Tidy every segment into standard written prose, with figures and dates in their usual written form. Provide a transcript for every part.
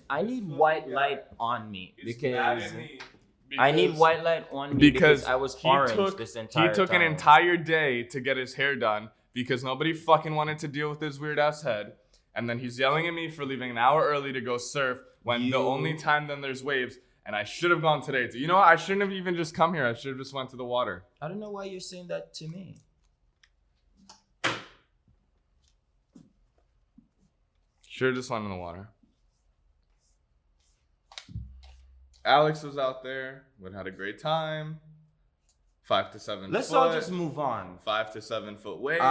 I need white light on me because I need white light on me because I was orange this entire time. He took an entire day to get his hair done because nobody fucking wanted to deal with his weird ass head. And then he's yelling at me for leaving an hour early to go surf when the only time then there's waves. And I should have gone today. You know what? I shouldn't have even just come here. I should have just went to the water. I don't know why you're saying that to me. Should have just went in the water. Alex was out there. We had a great time. 5 to 7 Let's foot. all just move on. 5 to 7 foot waves.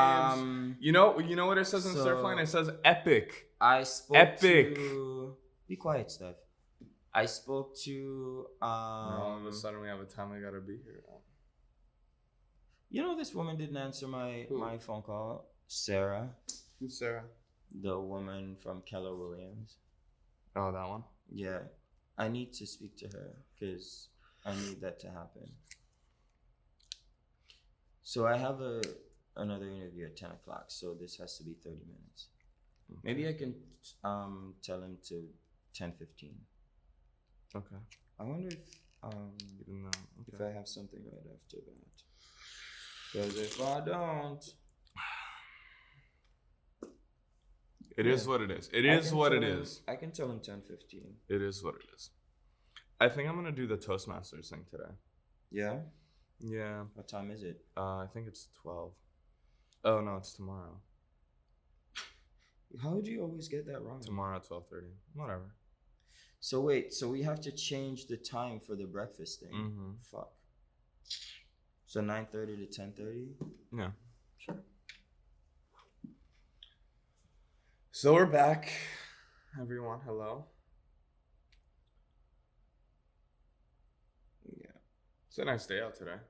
You know what it says in Surfline? It says epic. I spoke to... Be quiet, Stef. I spoke to... all of a sudden we have a time I gotta be here. You know this woman didn't answer my phone call? Sarah. Who's Sarah? The woman from Keller Williams. Oh, that one? Yeah. I need to speak to her because I need that to happen. So I have another interview at 10 o'clock, so this has to be 30 minutes. Okay. Maybe I can tell him to 10:15. Okay. I wonder if I have something right after that. Because if I don't... It is what it is. It is what it is. I can tell him 10:15. It is what it is. I think I'm going to do the Toastmasters thing today. Yeah? Yeah. What time is it? I think it's 12. Oh, no, it's tomorrow. How would you always get that wrong? Tomorrow at 12:30. Whatever. So wait, so we have to change the time for the breakfast thing? Mm-hmm. Fuck. So 9:30 to 10:30? Yeah, sure. So we're back. Everyone, hello. Yeah. It's a nice day out today.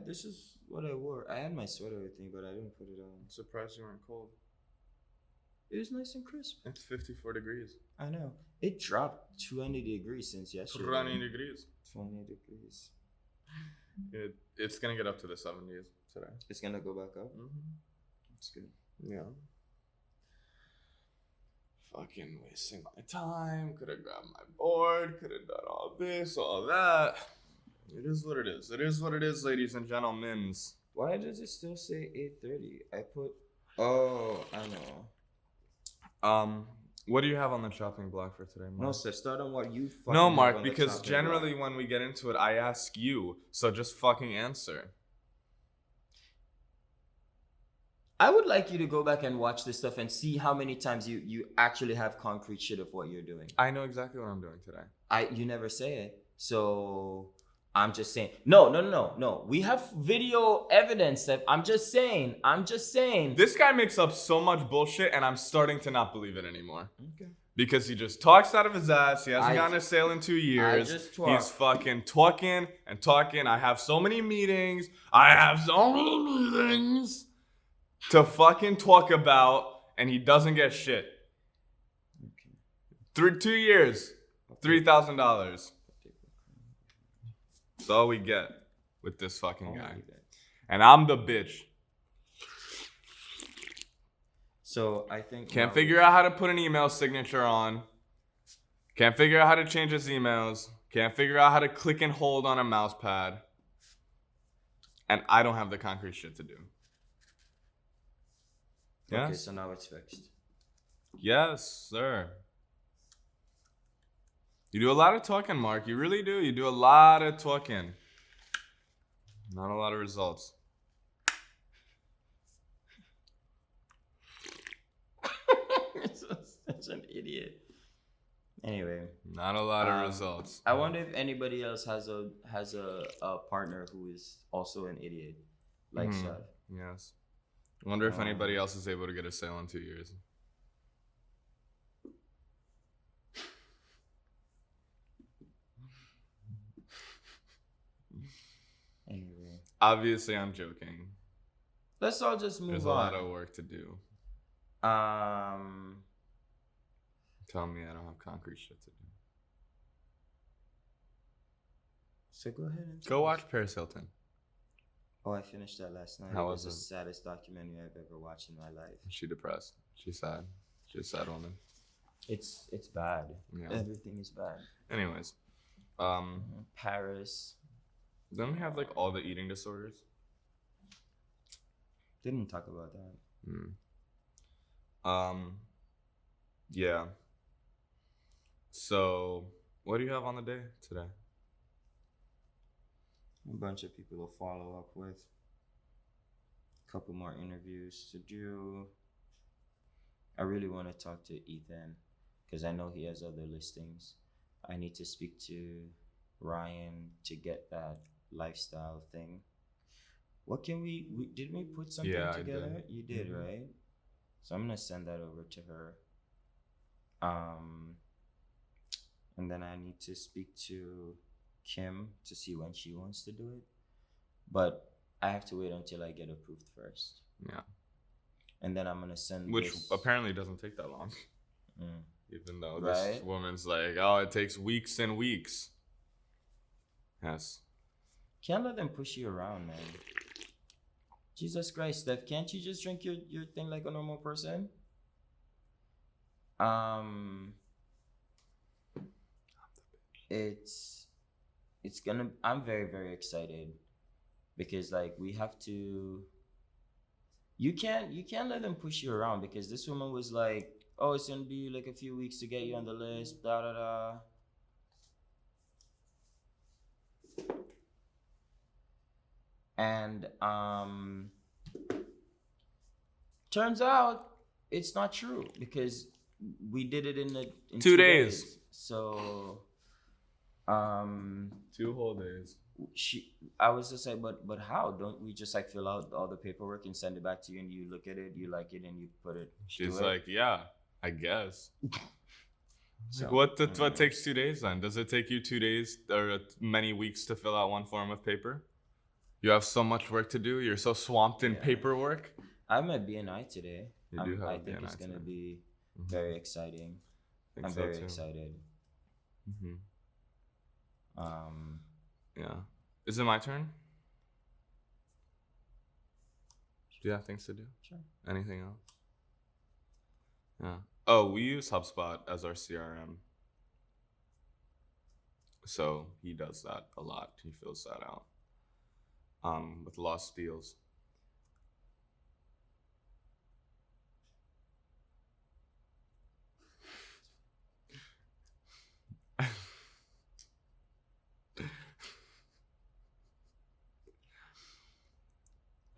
This is what I wore. I had my sweater and everything, but I didn't put it on. I'm surprised you weren't cold. It was nice and crisp. It's 54 degrees. I know. It dropped 20 degrees since yesterday. 20 degrees. 20 degrees. It's going to get up to the 70s today. It's going to go back up? Mm-hmm. That's good. Yeah. Fucking wasting my time. Could have grabbed my board. Could have done all this, all that. It is what it is. It is what it is, ladies and gentlemen. Why does it still say 8:30? I put... Oh, I know. What do you have on the chopping block for today, Mark? No, sir. Start on what you fucking No, have Mark, on the because chopping generally block. when we get into it, I ask you. So just fucking answer. I would like you to go back and watch this stuff and see how many times you actually have concrete shit of what you're doing. I know exactly what I'm doing today. You never say it. So I'm just saying. No. We have video evidence that I'm just saying. This guy makes up so much bullshit and I'm starting to not believe it anymore. Okay. Because he just talks out of his ass. He hasn't gotten a sale in 2 years. I just talk. He's fucking talking and talking. I have so many meetings to fucking talk about, and he doesn't get shit. Okay. 2 years, $3,000. That's all we get with this fucking guy. And I'm the bitch. So I think... Can't figure out how to put an email signature on. Can't figure out how to change his emails. Can't figure out how to click and hold on a mouse pad. And I don't have the concrete shit to do. Yes? Okay, so now it's fixed. Yes, sir. You do a lot of talking, Mark. You really do. You do a lot of talking. Not a lot of results. Such an idiot. Anyway. Not a lot of results. I wonder if anybody else has a partner who is also an idiot. Like Stef. Yes. I wonder if anybody else is able to get a sale in 2 years. Anyway. Obviously, I'm joking. Let's all just move on. There's a lot of work to do. Tell me I don't have concrete shit to do. So go ahead and go watch Paris Hilton. Oh, I finished that last night. How was was the it? saddest documentary I've ever watched in my life. Is she depressed? She's sad. She's a sad woman. It's bad. Yeah. Everything is bad. Anyways, Paris. then we have like all the eating disorders. Didn't talk about that. Yeah. So, what do you have on the day today? A bunch of people to follow up with. A couple more interviews to do. I really want to talk to Ethan because I know he has other listings. I need to speak to Ryan to get that lifestyle thing. What can we did we put something together? I did. You did, right? So I'm gonna send that over to her. And then I need to speak to Kim to see when she wants to do it. But I have to wait until I get approved first. Yeah. And then I'm gonna send Which this. apparently doesn't take that long. Even though this Right? woman's like, oh, it takes weeks and weeks. Yes. Can't let them push you around, man. Jesus Christ, Steph, can't you just drink your thing like a normal person? It's gonna, I'm very, very excited because like we have to, you can't let them push you around because this woman was like, oh, it's gonna be like a few weeks to get you on the list, da da da. And turns out it's not true because we did it in 2 days. So 2 whole days. I was just like, but how? Don't we just like fill out all the paperwork and send it back to you and you look at it, you like it, and you put it? She's like, yeah, I guess. So, like, what takes 2 days then? Does it take you 2 days or many weeks to fill out one form of paper? You have so much work to do. You're so swamped in paperwork. I'm at BNI today. You do have I think it's going to be very exciting. I'm very excited. Yeah. Is it my turn? Do you have things to do? Sure. Anything else? Yeah. Oh, we use HubSpot as our CRM. So he does that a lot. He fills that out. With lost deals.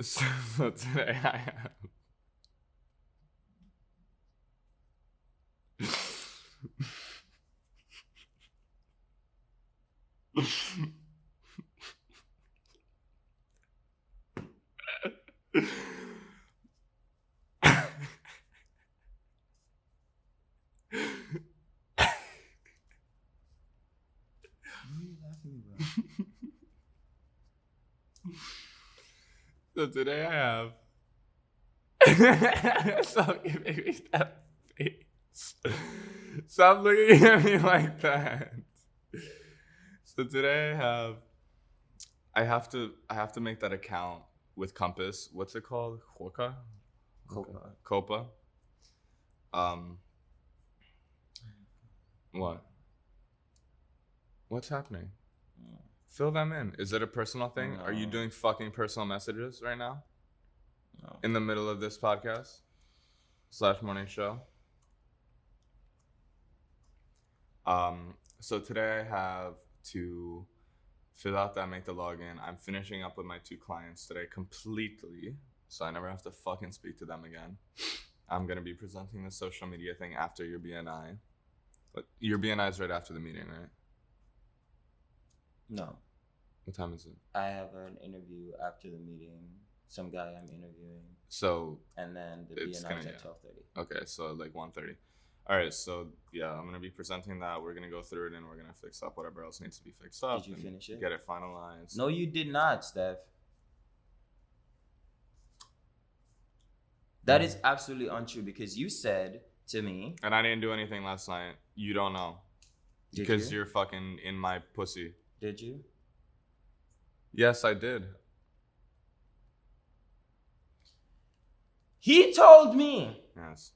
So today I have So today I have. Stop giving me that face. Stop looking at me like that. So today I have to make that account with Compass. What's it called? Copa. What? What's happening? Fill them in. Is it a personal thing? No. Are you doing fucking personal messages right now? No. In the middle of this podcast / morning show? So today I have to fill out that, make the login. I'm finishing up with my 2 clients today completely, so I never have to fucking speak to them again. I'm gonna be presenting the social media thing after your BNI. But your BNI is right after the meeting, right? No. What time is it? I have an interview after the meeting. Some guy I'm interviewing. So. And then the BNI is at 12:30. Okay, so like 1:30. All right, so yeah, I'm gonna be presenting that. We're gonna go through it and we're gonna fix up whatever else needs to be fixed up. Did you finish it? Get it finalized. No, you did not, Steph. That is absolutely untrue because you said to me. And I didn't do anything last night. You don't know. Because you're fucking in my pussy. Did you? Yes, I did. He told me. Yes.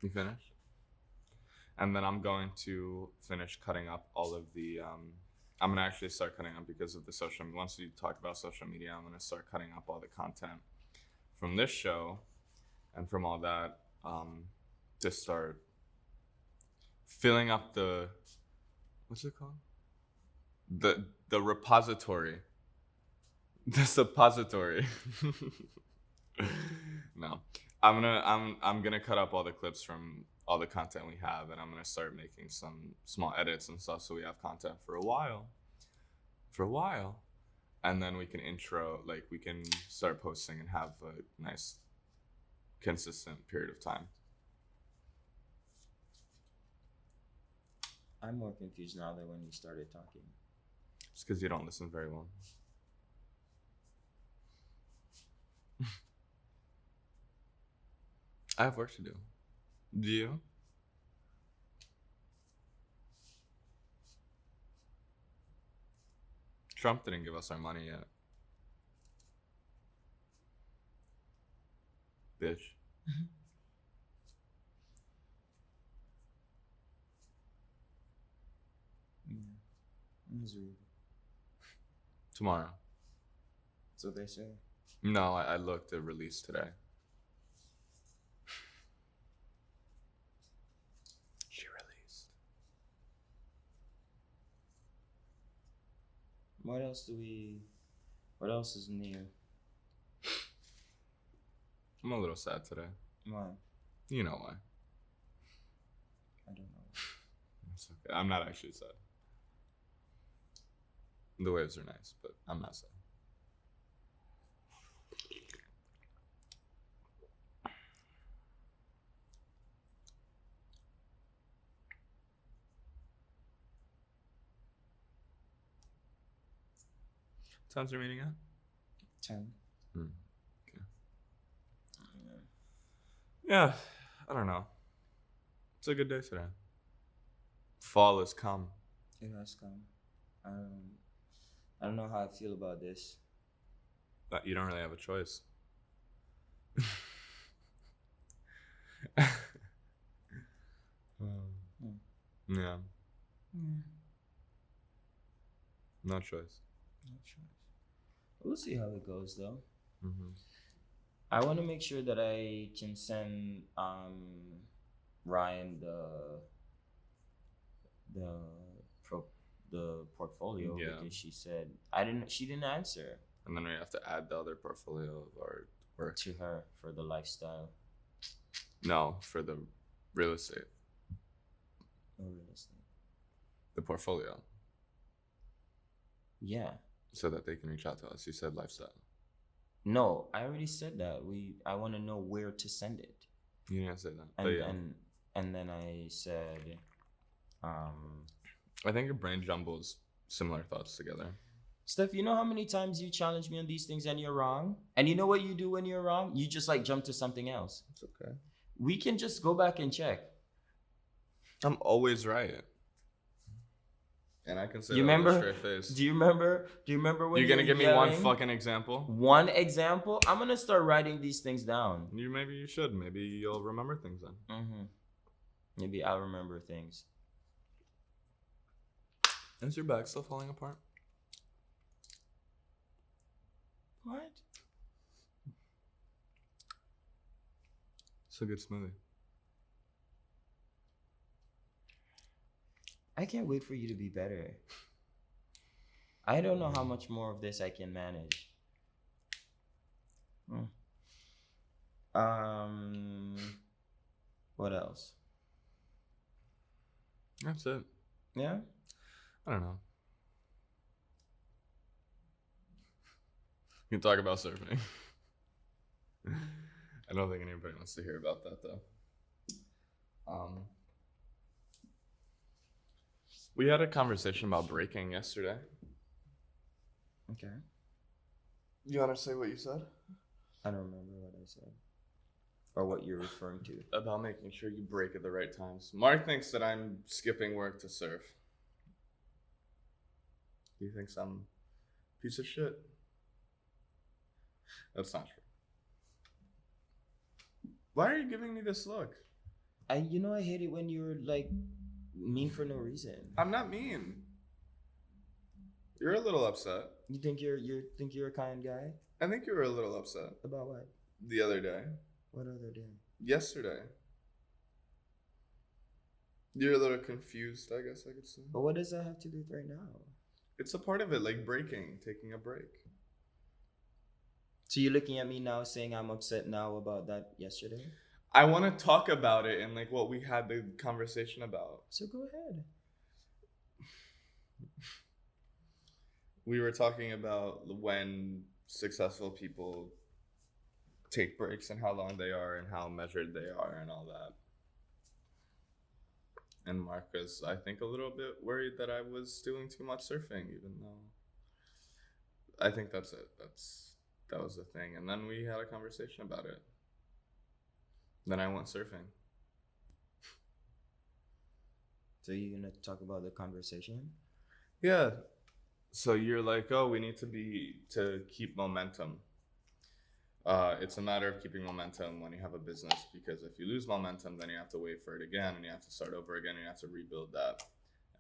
You finished? And then I'm going to finish cutting up all of the. I'm gonna actually start cutting up because of the social. Once we talk about social media, I'm gonna start cutting up all the content from this show and from all that to start filling up the. What's it called? The repository. The suppository. No, I'm gonna cut up all the clips from all the content we have, and I'm gonna start making some small edits and stuff so we have content for a while, and then we can we can start posting and have a nice, consistent period of time. I'm more confused now than when you started talking. It's because you don't listen very well. I have work to do. Do you? Trump didn't give us our money yet. Bitch. Misery. Tomorrow. That's what they say. No, I looked at release today. She released. What else is new? I'm a little sad today. Why? You know why. I don't know. It's okay. I'm not actually sad. The waves are nice, but I'm not sad. Time's your meeting at? 10. Okay. Yeah, I don't know. It's a good day today. Fall has come. It has come. I don't know how I feel about this. But you don't really have a choice. Yeah. No choice. No choice. We'll see how it goes, though. Mm-hmm. I want to make sure that I can send Ryan the portfolio because she said she didn't answer. And then we have to add the other portfolio of our work to her for the lifestyle. No, for the real estate. Oh, real estate. The portfolio. Yeah. So that they can reach out to us. You said lifestyle. No, I already said that. I want to know where to send it. You didn't say that. And then I said, I think your brain jumbles similar thoughts together. Steph, you know how many times you challenge me on these things and you're wrong? And you know what you do when you're wrong? You just jump to something else. It's okay. We can just go back and check. I'm always right. And I can say that with a straight face. Do you remember when you're gonna give me one fucking example? One example? I'm gonna start writing these things down. Maybe you should. Maybe you'll remember things then. Mm-hmm. Maybe I'll remember things. Is your bag still falling apart? What? It's a good smoothie. I can't wait for you to be better. I don't know how much more of this I can manage. What else? That's it. Yeah? I don't know. You can talk about surfing. I don't think anybody wants to hear about that though. We had a conversation about breaking yesterday. Okay. You want to say what you said? I don't remember what I said. Or what you're referring to. About making sure you break at the right times. Mark thinks that I'm skipping work to surf. He thinks I'm a piece of shit. That's not true. Why are you giving me this look? I hate it when you're like mean for no reason. I'm not mean. You're a little upset. You think you're a kind guy? I think you were a little upset About what? the other day. What other day? Yesterday. You're a little confused, I guess I could say. But what does that have to do with right now? It's a part of it, like breaking, taking a break. So you're looking at me now saying I'm upset now about that yesterday? I want to talk about it and like what we had the conversation about. So go ahead. We were talking about when successful people take breaks and how long they are and how measured they are and all that. And Mark was, I think, a little bit worried that I was doing too much surfing, even though I think that's it. That was the thing. And then we had a conversation about it. Then I went surfing. So you're gonna talk about the conversation? Yeah. So you're like, oh, we need to keep momentum. It's a matter of keeping momentum when you have a business, because if you lose momentum, then you have to wait for it again, and you have to start over again, and you have to rebuild that.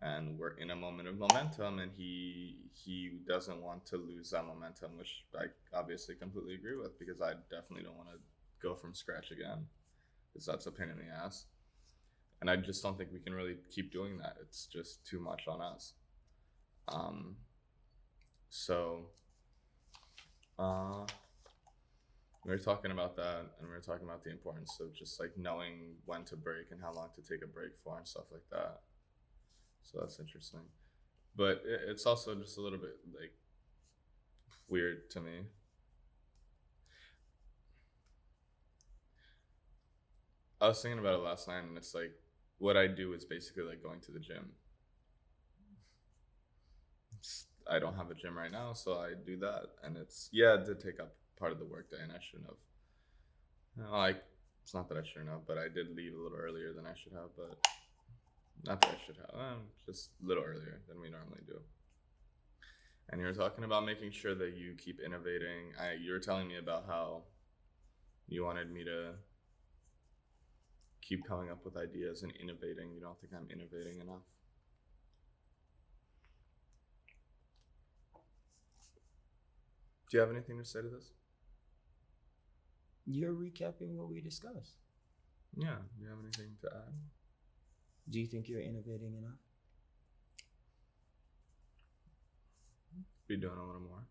And we're in a moment of momentum, and he doesn't want to lose that momentum, which I obviously completely agree with, because I definitely don't want to go from scratch again, because that's a pain in the ass. And I just don't think we can really keep doing that. It's just too much on us. We were talking about that, and we were talking about the importance of just like knowing when to break and how long to take a break for and stuff like that. So that's interesting. But it's also just a little bit like weird to me. I was thinking about it last night, and it's like what I do is basically like going to the gym. I don't have a gym right now, so I do that, and it did take up part of the workday, and I shouldn't have. It's not that I shouldn't have, but I did leave a little earlier than I should have. But not that I should have, just a little earlier than we normally do. And you were talking about making sure that you keep innovating. You were telling me about how you wanted me to keep coming up with ideas and innovating. You don't think I'm innovating enough? Do you have anything to say to this? You're recapping what we discussed. Yeah. Do you have anything to add? Do you think you're innovating enough? Be doing a little more.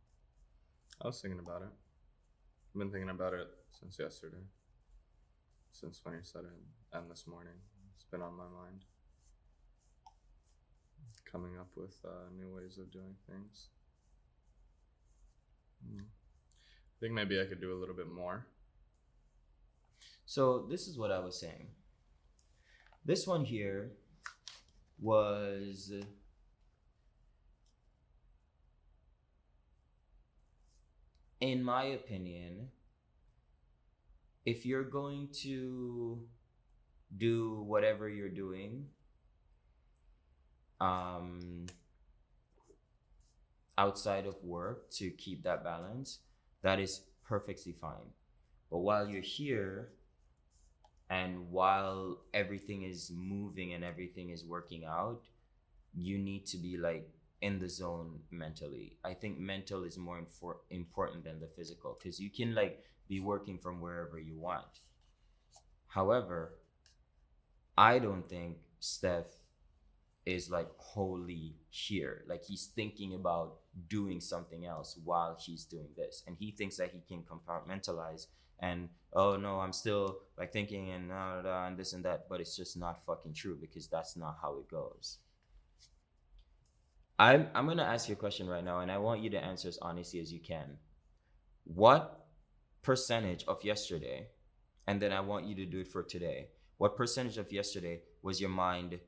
I was thinking about it. I've been thinking about it since yesterday. Since when you said it, and this morning. It's been on my mind. Coming up with new ways of doing things. I think maybe I could do a little bit more. So this is what I was saying. This one here was in my opinion, if you're going to do whatever you're doing outside of work to keep that balance, that is perfectly fine. But while you're here and while everything is moving and everything is working out, you need to be like in the zone mentally. I think mental is more important than the physical, because you can like be working from wherever you want. However, I don't think Stef is like wholly here. Like he's thinking about doing something else while he's doing this, and he thinks that he can compartmentalize and, oh no, I'm still like thinking and this and that, but it's just not fucking true, because that's not how it goes. I'm gonna ask you a question right now, and I want you to answer as honestly as you can. What percentage of yesterday, and then I want you to do it for today, what percentage of yesterday was your mind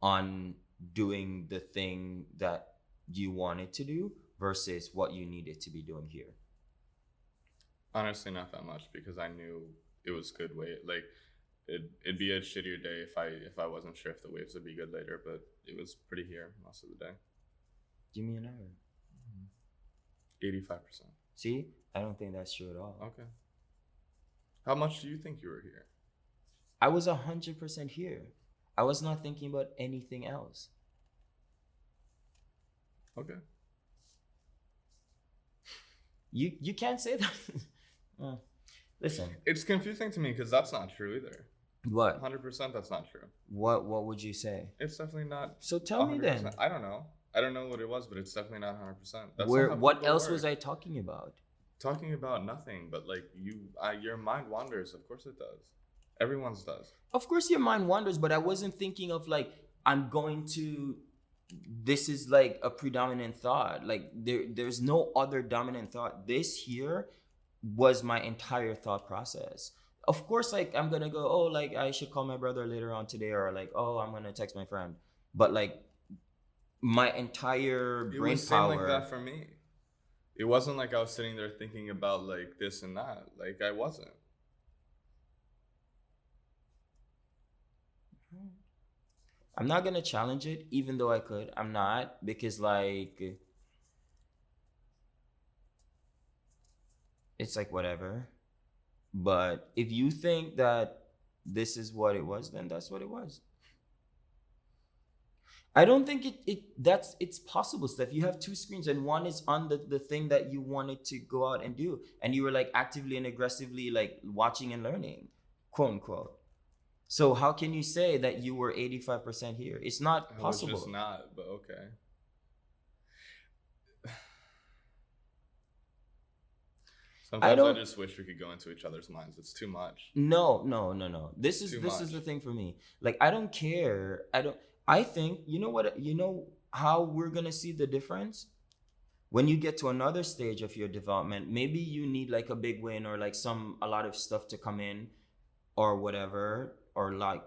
on doing the thing that you wanted to do versus what you needed to be doing here? Honestly, not that much, because I knew it was good way. Like it'd be a shittier day if I wasn't sure if the waves would be good later, but it was pretty here most of the day. Give me a number. 85%. See, I don't think that's true at all. Okay. How much do you think you were here? I was 100% here. I was not thinking about anything else. Okay. You can't say that. Listen. It's confusing to me because that's not true either. What? 100% that's not true. What would you say? It's definitely not. So tell 100%. Me then. I don't know. I don't know what it was, but it's definitely not 100%. That's what else was I talking about? Talking about nothing, but like your mind wanders. Of course it does. Everyone's does. Of course your mind wanders, but I wasn't thinking of like I'm going to. This is like a predominant thought. Like there's no other dominant thought. This here was my entire thought process. Of course, like I'm gonna go, oh, like I should call my brother later on today, or like, oh, I'm gonna text my friend. But like my entire brain power. It was like that for me. It wasn't like I was sitting there thinking about like this and that. Like I wasn't. I'm not gonna challenge it, even though I could. I'm not, because like it's like whatever. But if you think that this is what it was, then that's what it was. I don't think it's possible, Steph. You have two screens and one is on the thing that you wanted to go out and do. And you were like actively and aggressively like watching and learning, quote unquote. So how can you say that you were 85% here? It's not possible. It's just not, but okay. Sometimes I just wish we could go into each other's minds. It's too much. No. This is the thing for me. Like I don't care. I think you know how we're gonna see the difference? When you get to another stage of your development, maybe you need like a big win or like a lot of stuff to come in or whatever, or like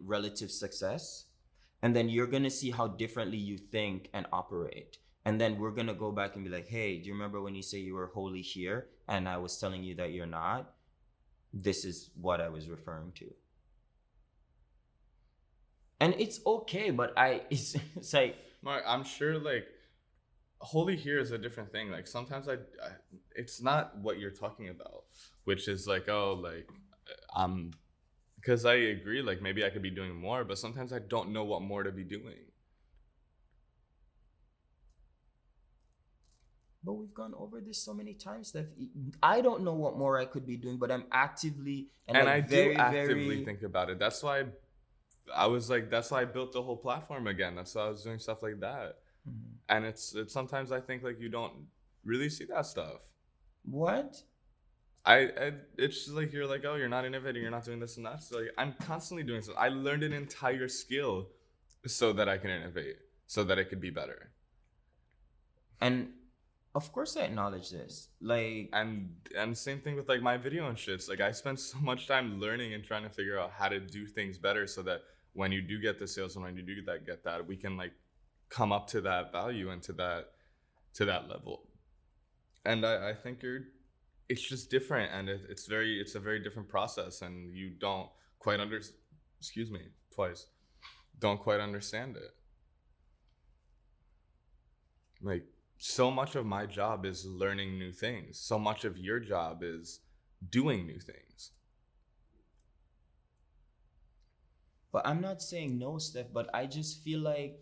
relative success. And then you're gonna see how differently you think and operate. And then we're gonna go back and be like, hey, do you remember when you say you were wholly here and I was telling you that you're not? This is what I was referring to. And it's okay, but it's like, Mark, I'm sure like wholly here is a different thing. Like sometimes it's not what you're talking about, which is like, oh, like because I agree, like maybe I could be doing more, but sometimes I don't know what more to be doing. But we've gone over this so many times, Steph. I don't know what more I could be doing, but I'm actively and like I do actively think about it. That's why that's why I built the whole platform again. That's why I was doing stuff like that. Mm-hmm. And it's sometimes I think like you don't really see that stuff. What? It's just like you're like, oh, you're not innovating, you're not doing this and that. So like I'm constantly doing something. I learned an entire skill so that I can innovate, so that it could be better. And of course I acknowledge this. Like and same thing with like my video and shit. It's like I spent so much time learning and trying to figure out how to do things better so that when you do get the sales and when you do get that, we can like come up to that value and to that level. And I think it's just different, and it's a very different process, and you don't quite don't quite understand it. Like so much of my job is learning new things. So much of your job is doing new things. But I'm not saying no, Steph, but I just feel like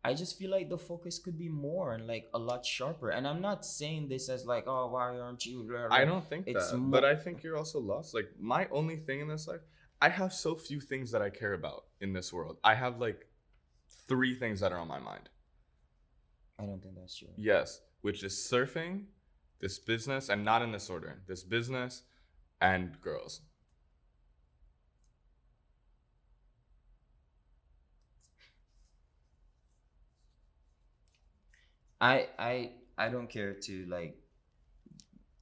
the focus could be more and like a lot sharper. And I'm not saying this as like, oh, why aren't you? I don't think that. But I think you're also lost. Like my only thing in this life, I have so few things that I care about in this world. I have like 3 things that are on my mind. I don't think that's true. Yes, which is surfing, this business, and not in this order. This business and girls. I don't care to like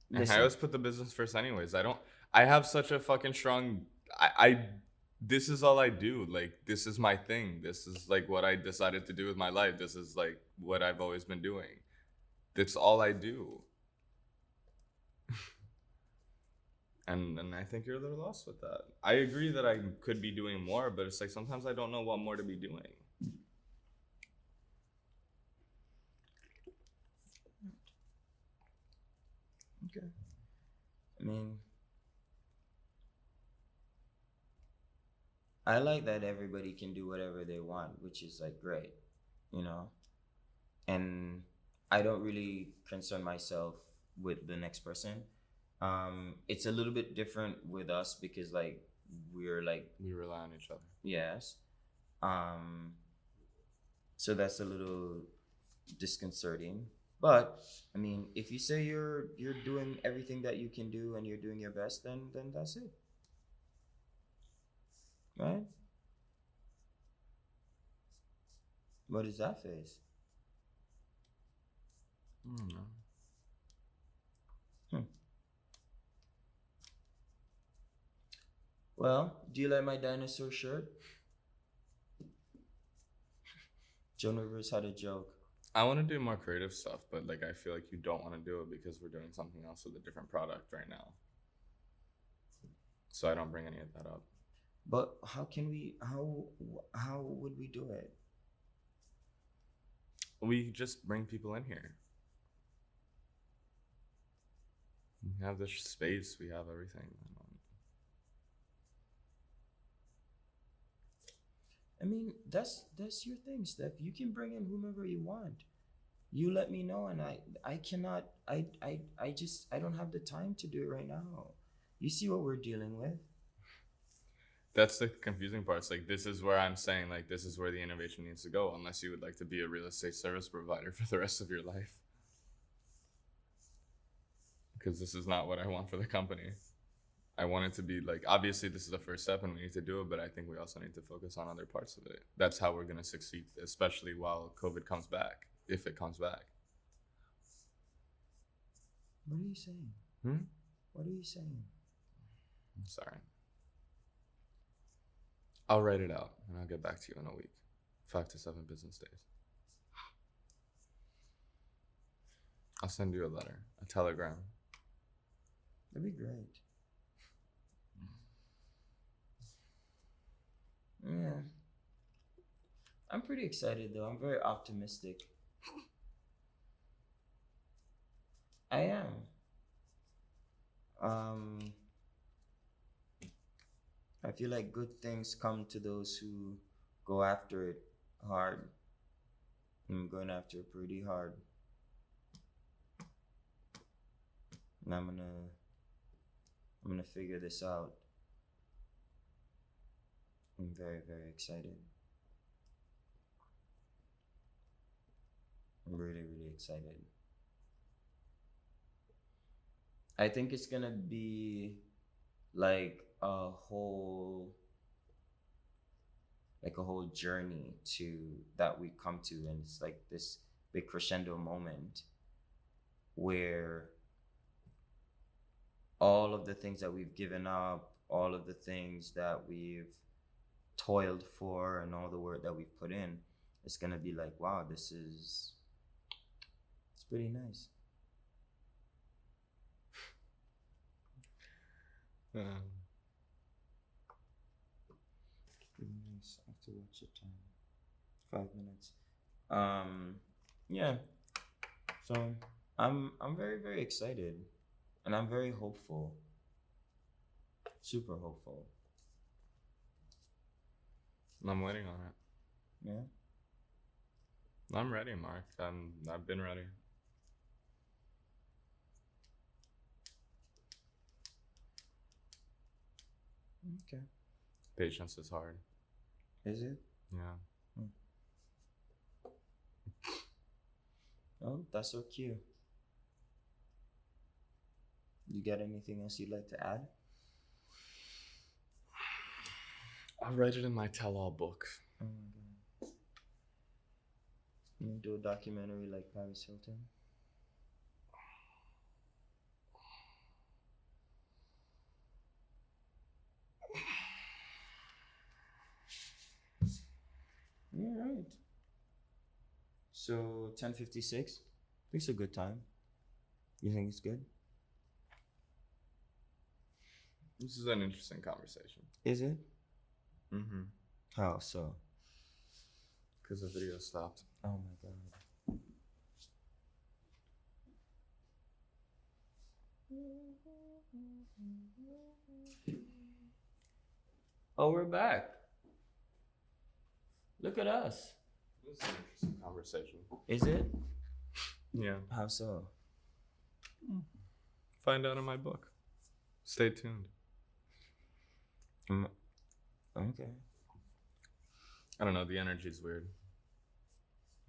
listen. And I always put the business first anyways. I have such a fucking strong this is all I do. Like this is my thing. This is like what I decided to do with my life. This is like what I've always been doing. That's all I do. And I think you're a little lost with that. I agree that I could be doing more, but it's like sometimes I don't know what more to be doing. Okay. I mean, I like that everybody can do whatever they want, which is like great, you know. And I don't really concern myself with the next person. It's a little bit different with us because like we're like We rely on each other. yes. Um, so that's a little disconcerting. But I mean, if you say you're doing everything that you can do and you're doing your best, then that's it, right? What is that face? I don't know. Hmm. Well, do you like my dinosaur shirt? Joan Rivers had a joke. I want to do more creative stuff, but like I feel like you don't want to do it because we're doing something else with a different product right now. So I don't bring any of that up. But how can we? How would we do it? We just bring people in here. We have this space. We have everything. I mean, that's your thing, Steph. You can bring in whomever you want. You let me know, and I cannot. I just I don't have the time to do it right now. You see what we're dealing with. That's the confusing part. It's like this is where I'm saying like this is where the innovation needs to go, unless you would like to be a real estate service provider for the rest of your life. Because this is not what I want for the company. I want it to be like, obviously this is the first step and we need to do it, but I think we also need to focus on other parts of it. That's how we're going to succeed, especially while COVID comes back, if it comes back. What are you saying? What are you saying? I'm sorry. I'll write it out and I'll get back to you in a week. 5 to 7 business days. I'll send you a letter, a telegram. That'd be great. Yeah. I'm pretty excited though. I'm very optimistic. I am. I feel like good things come to those who go after it hard. I'm going after it pretty hard. And I'm gonna figure this out. I'm very, very excited. I'm really, really excited. I think it's gonna be like a whole journey to that we come to, and it's like this big crescendo moment where all of the things that we've given up, all of the things that we've toiled for, and all the work that we've put in, it's gonna be like, wow, it's pretty nice. Pretty nice. I have to watch the time. 5 minutes. Yeah. So I'm very, very excited, and I'm very hopeful. Super hopeful. I'm waiting on it. Yeah. I'm ready, Mark. I've been ready. Okay. Patience is hard. Is it? Yeah. Oh, that's so cute. You got anything else you'd like to add? I'll write it in my tell-all book. Oh my god. You do a documentary like Paris Hilton? Yeah, right. So 10:56. I think it's a good time. You think it's good? This is an interesting conversation. Is it? Mm-hmm. How so? Because the video stopped. Oh my god. Oh, we're back. Look at us. This is an interesting conversation. Is it? Yeah. How so? Find out in my book. Stay tuned. Okay. I don't know. The energy's weird.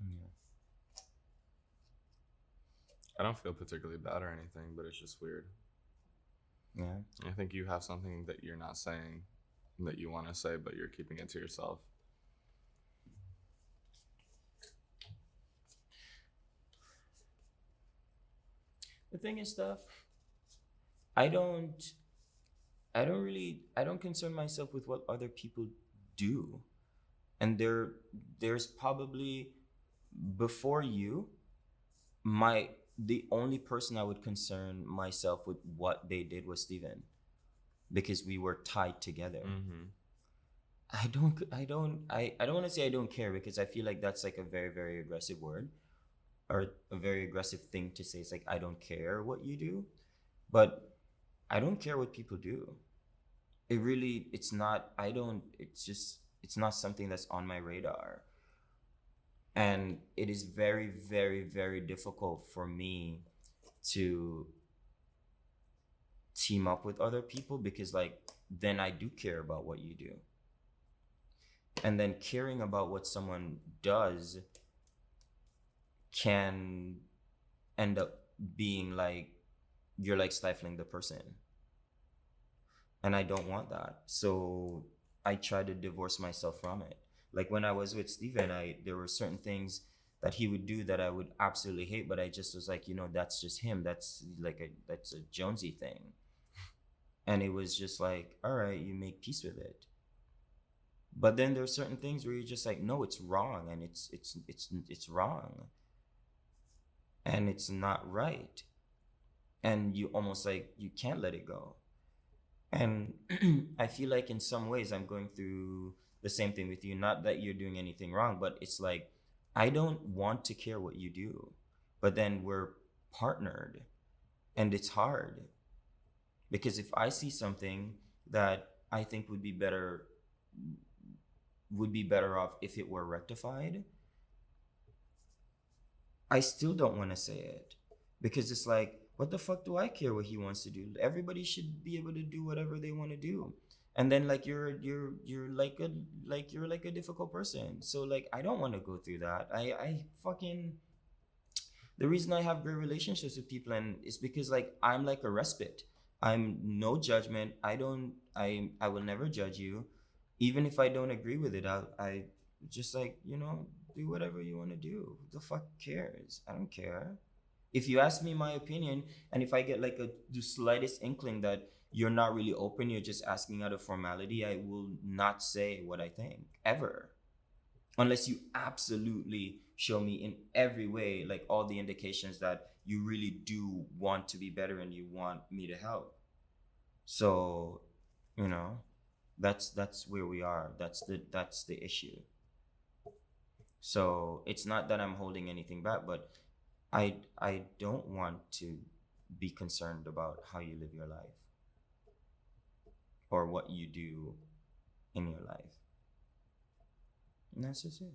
Yeah. I don't feel particularly bad or anything, but it's just weird. Yeah. I think you have something that you're not saying that you want to say, but you're keeping it to yourself. The thing is, Stef, I don't concern myself with what other people do. And there's probably, before you, the only person I would concern myself with what they did was Steven, because we were tied together. Mm-hmm. I don't want to say I don't care, because I feel like that's like a very, very aggressive word, or a very aggressive thing to say. It's like, I don't care what you do, but I don't care what people do. It's not something that's on my radar. And it is very, very, very difficult for me to team up with other people, because like, then I do care about what you do. And then caring about what someone does can end up being like, you're like stifling the person. And I don't want that. So I try to divorce myself from it. Like when I was with Steven, there were certain things that he would do that I would absolutely hate, but I just was like, that's just him. That's a Jonesy thing. And it was just like, all right, you make peace with it. But then there are certain things where you're just like, no, it's wrong, and it's wrong. And it's not right. And you almost like, you can't let it go. And I feel like in some ways I'm going through the same thing with you. Not that you're doing anything wrong, but it's like, I don't want to care what you do, but then we're partnered, and it's hard. Because if I see something that I think would be better off if it were rectified, I still don't want to say it, because it's like, what the fuck do I care what he wants to do? Everybody should be able to do whatever they want to do. And then like, you're like a difficult person. So like, I don't want to go through that. The reason I have great relationships with people and is because like, I'm like a respite. I'm no judgment. I will never judge you. Even if I don't agree with it, I just like, do whatever you want to do. Who the fuck cares? I don't care. If you ask me my opinion, and if I get like the slightest inkling that you're not really open, you're just asking out of formality, I will not say what I think, ever. Unless you absolutely show me in every way, like all the indications that you really do want to be better and you want me to help. So, that's where we are. That's the issue. So it's not that I'm holding anything back, but I don't want to be concerned about how you live your life or what you do in your life. And that's just it.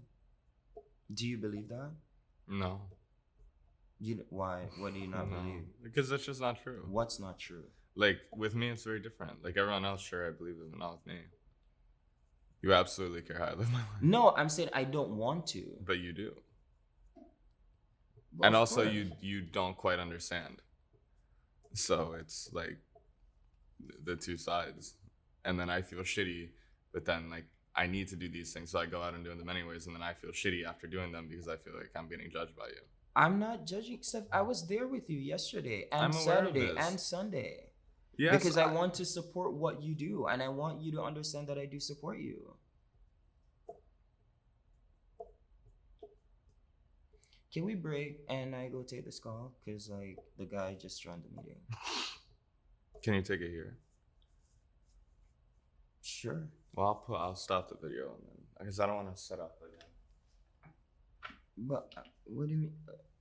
Do you believe that? No. Why? What do you not believe? Because that's just not true. What's not true? Like with me, it's very different. Like everyone else, sure, I believe it, but not with me. You absolutely care how I live my life. No, I'm saying I don't want to. But you do. Well, and also, course. you don't quite understand. So it's like the two sides. And then I feel shitty, but then like I need to do these things, so I go out and do them anyways, and then I feel shitty after doing them because I feel like I'm getting judged by you. I'm not judging, Stef. I was there with you yesterday and Saturday and Sunday. Yes, because I want to support what you do, and I want you to understand that I do support you. Can we break and I go take this call? Because like the guy just joined the meeting. Can you take it here? Sure. Well, I'll stop the video and then because I don't want to set up again. But what do you mean?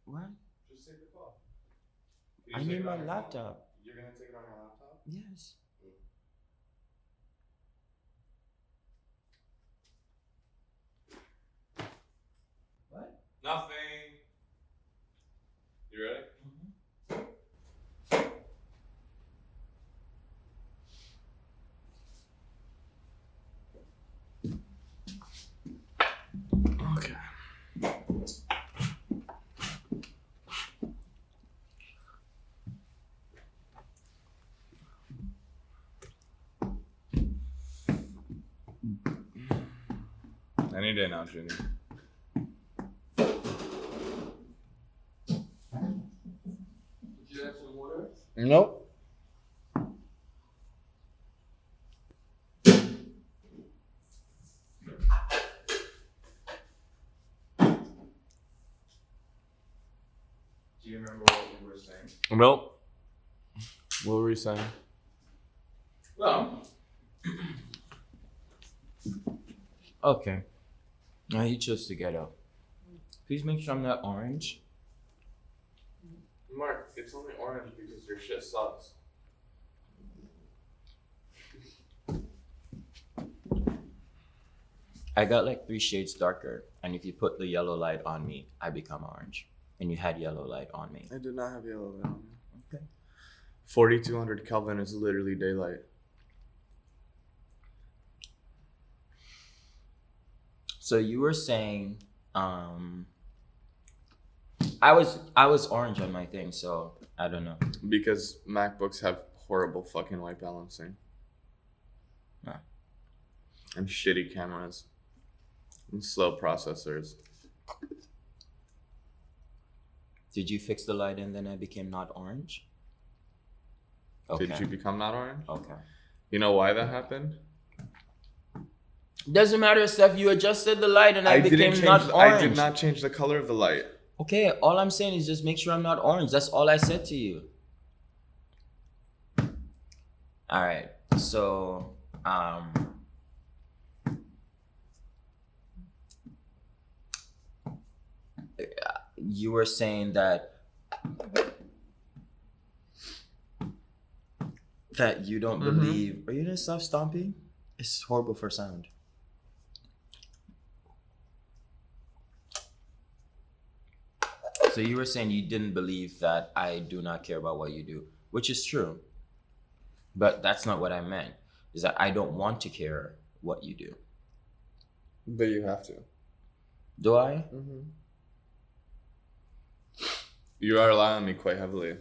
What? Just take the call. I need my laptop. You're gonna take it on your laptop? Yes. Nothing. You ready? Okay. Any day now, Junior. Did you have some water? Nope. Do you remember what we were saying? Nope. What were we saying? Well. Okay. Now you chose to get up. Please make sure I'm not orange. Mark, it's only orange because your shit sucks. I got like 3 shades darker, and if you put the yellow light on me, I become orange. And you had yellow light on me. I did not have yellow light on me. Okay. 4200 Kelvin is literally daylight. So you were saying, I was orange on my thing, so I don't know. Because MacBooks have horrible fucking white balancing. Huh. And shitty cameras. And slow processors. Did you fix the light and then I became not orange? Okay. Did you become not orange? Okay. You know why that happened? Doesn't matter, Stef. You adjusted the light and I became not orange. I did not change the color of the light. Okay, all I'm saying is just make sure I'm not orange. That's all I said to you. All right. So, you were saying that you don't believe. Are you gonna stop stomping? It's horrible for sound. So you were saying you didn't believe that I do not care about what you do, which is true. But that's not what I meant. Is that I don't want to care what you do. But you have to. Do I? Mm-hmm. You are relying on me quite heavily.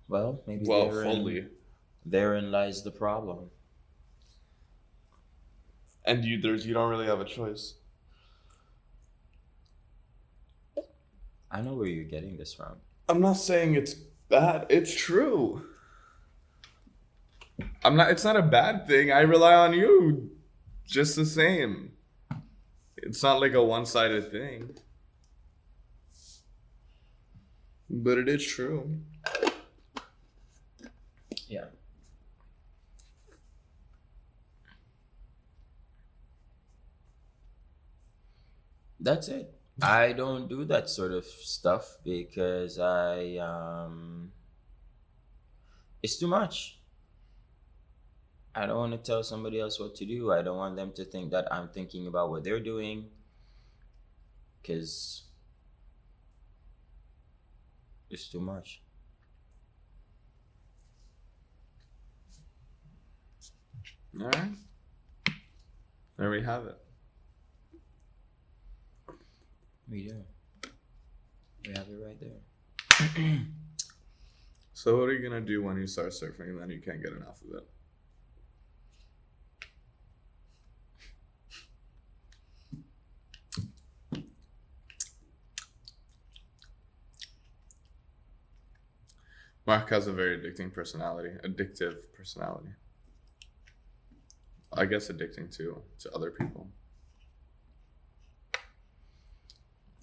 Well, maybe fully. Therein lies the problem. And you don't really have a choice. I know where you're getting this from. I'm not saying it's bad. It's true. It's not a bad thing. I rely on you just the same. It's not like a one-sided thing. But it is true. Yeah. That's it. I don't do that sort of stuff because it's too much. I don't want to tell somebody else what to do. I don't want them to think that I'm thinking about what they're doing because it's too much. All right. There we have it. We do. We have it right there. So what are you going to do when you start surfing and then you can't get enough of it? Mark has a very addictive personality. I guess addicting to other people.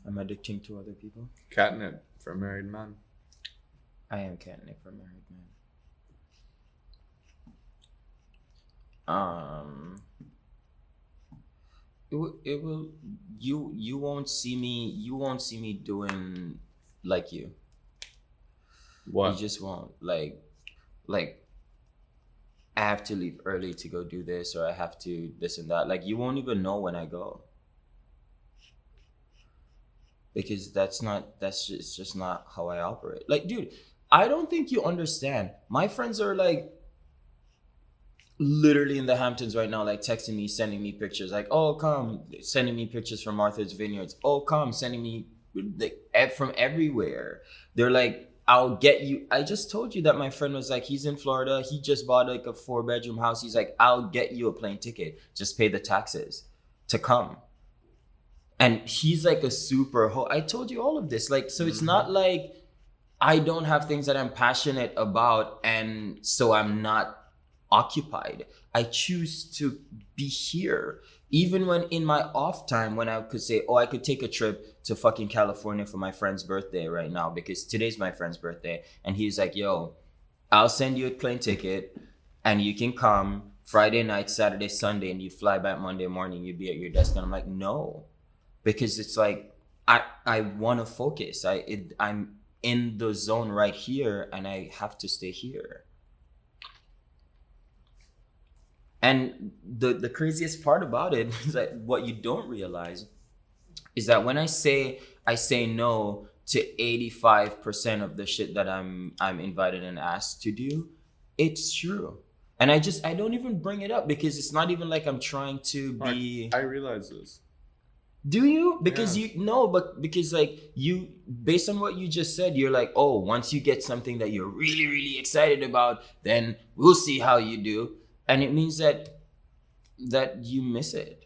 I'm addicting to other people. Catnip for married men. I am catnip for married men. It will. You won't see me. You won't see me doing like you. What? You just won't. Like I have to leave early to go do this, or I have to this and that. Like you won't even know when I go. because it's just not how I operate. Like, dude, I don't think you understand. My friends are like literally in the Hamptons right now, like texting me, sending me pictures, like, oh, come, sending me pictures from Martha's Vineyards. Oh, come, sending me like from everywhere. They're like, I'll get you. I just told you that my friend was like, he's in Florida. He just bought like a 4-bedroom house. He's like, I'll get you a plane ticket. Just pay the taxes to come. And he's like a super I told you all of this. Like, so it's not like I don't have things that I'm passionate about and so I'm not occupied. I choose to be here. Even when in my off time, when I could say, oh, I could take a trip to fucking California for my friend's birthday right now, because today's my friend's birthday. And he's like, yo, I'll send you a plane ticket and you can come Friday night, Saturday, Sunday, and you fly back Monday morning, you'd be at your desk. And I'm like, no, because it's like, I want to focus. I'm in the zone right here and I have to stay here. And the craziest part about it is that what you don't realize is that when I say no to 85% of the shit that I'm invited and asked to do, it's true. And I don't even bring it up because it's not even like I'm trying to be. I realize this. Do you? Because Yeah. because like you, based on what you just said, you're like, oh, once you get something that you're really, really excited about, then we'll see how you do. And it means that you miss it.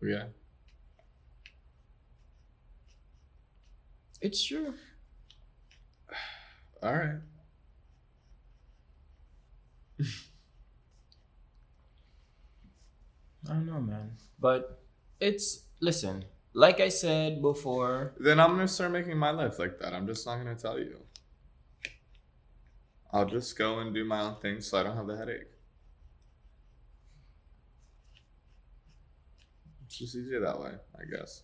Yeah. It's true. All right. I don't know, man. But listen, like I said before. Then I'm gonna start making my life like that. I'm just not gonna tell you. I'll just go and do my own thing so I don't have the headache. It's just easier that way, I guess.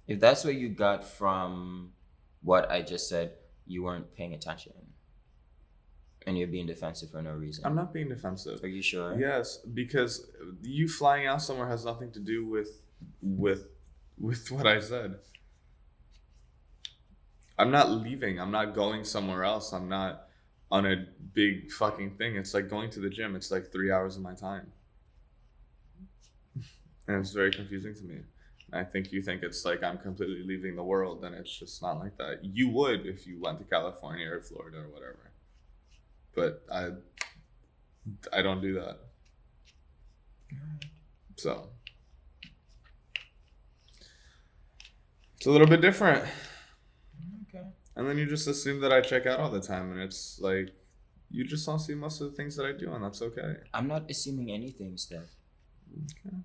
If that's what you got from what I just said, you weren't paying attention. And you're being defensive for no reason. I'm not being defensive. Are you sure? Yes, because you flying out somewhere has nothing to do with what I said. I'm not leaving. I'm not going somewhere else. I'm not on a big fucking thing. It's like going to the gym. It's like 3 hours of my time. And it's very confusing to me. I think you think it's like I'm completely leaving the world, and it's just not like that. You would if you went to California or Florida or whatever. But I don't do that. So it's a little bit different. Okay. And then you just assume that I check out all the time, and it's like you just don't see most of the things that I do, and that's okay. I'm not assuming anything, Stef. Okay.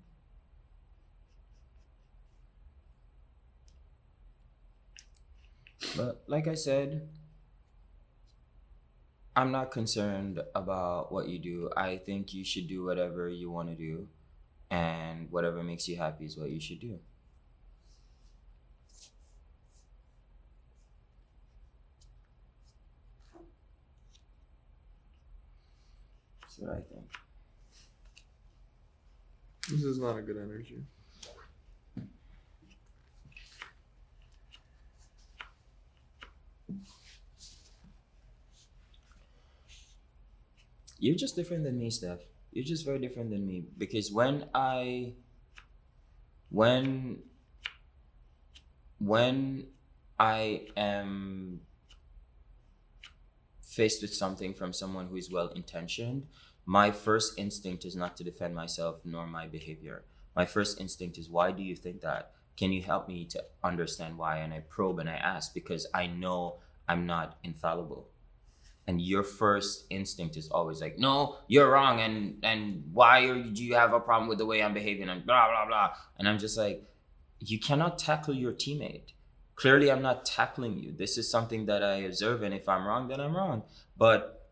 But like I said, I'm not concerned about what you do. I think you should do whatever you want to do, and whatever makes you happy is what you should do. That's what I think. This is not a good energy. You're just different than me, Steph. You're just very different than me. Because when I am faced with something from someone who is well intentioned, my first instinct is not to defend myself nor my behavior. My first instinct is, why do you think that? Can you help me to understand why? And I probe and I ask, because I know I'm not infallible. And your first instinct is always like, no, you're wrong, and why do you have a problem with the way I'm behaving, and blah blah blah. And I'm just like, you cannot tackle your teammate. Clearly I'm not tackling you. This is something that I observe, and if I'm wrong, then I'm wrong. But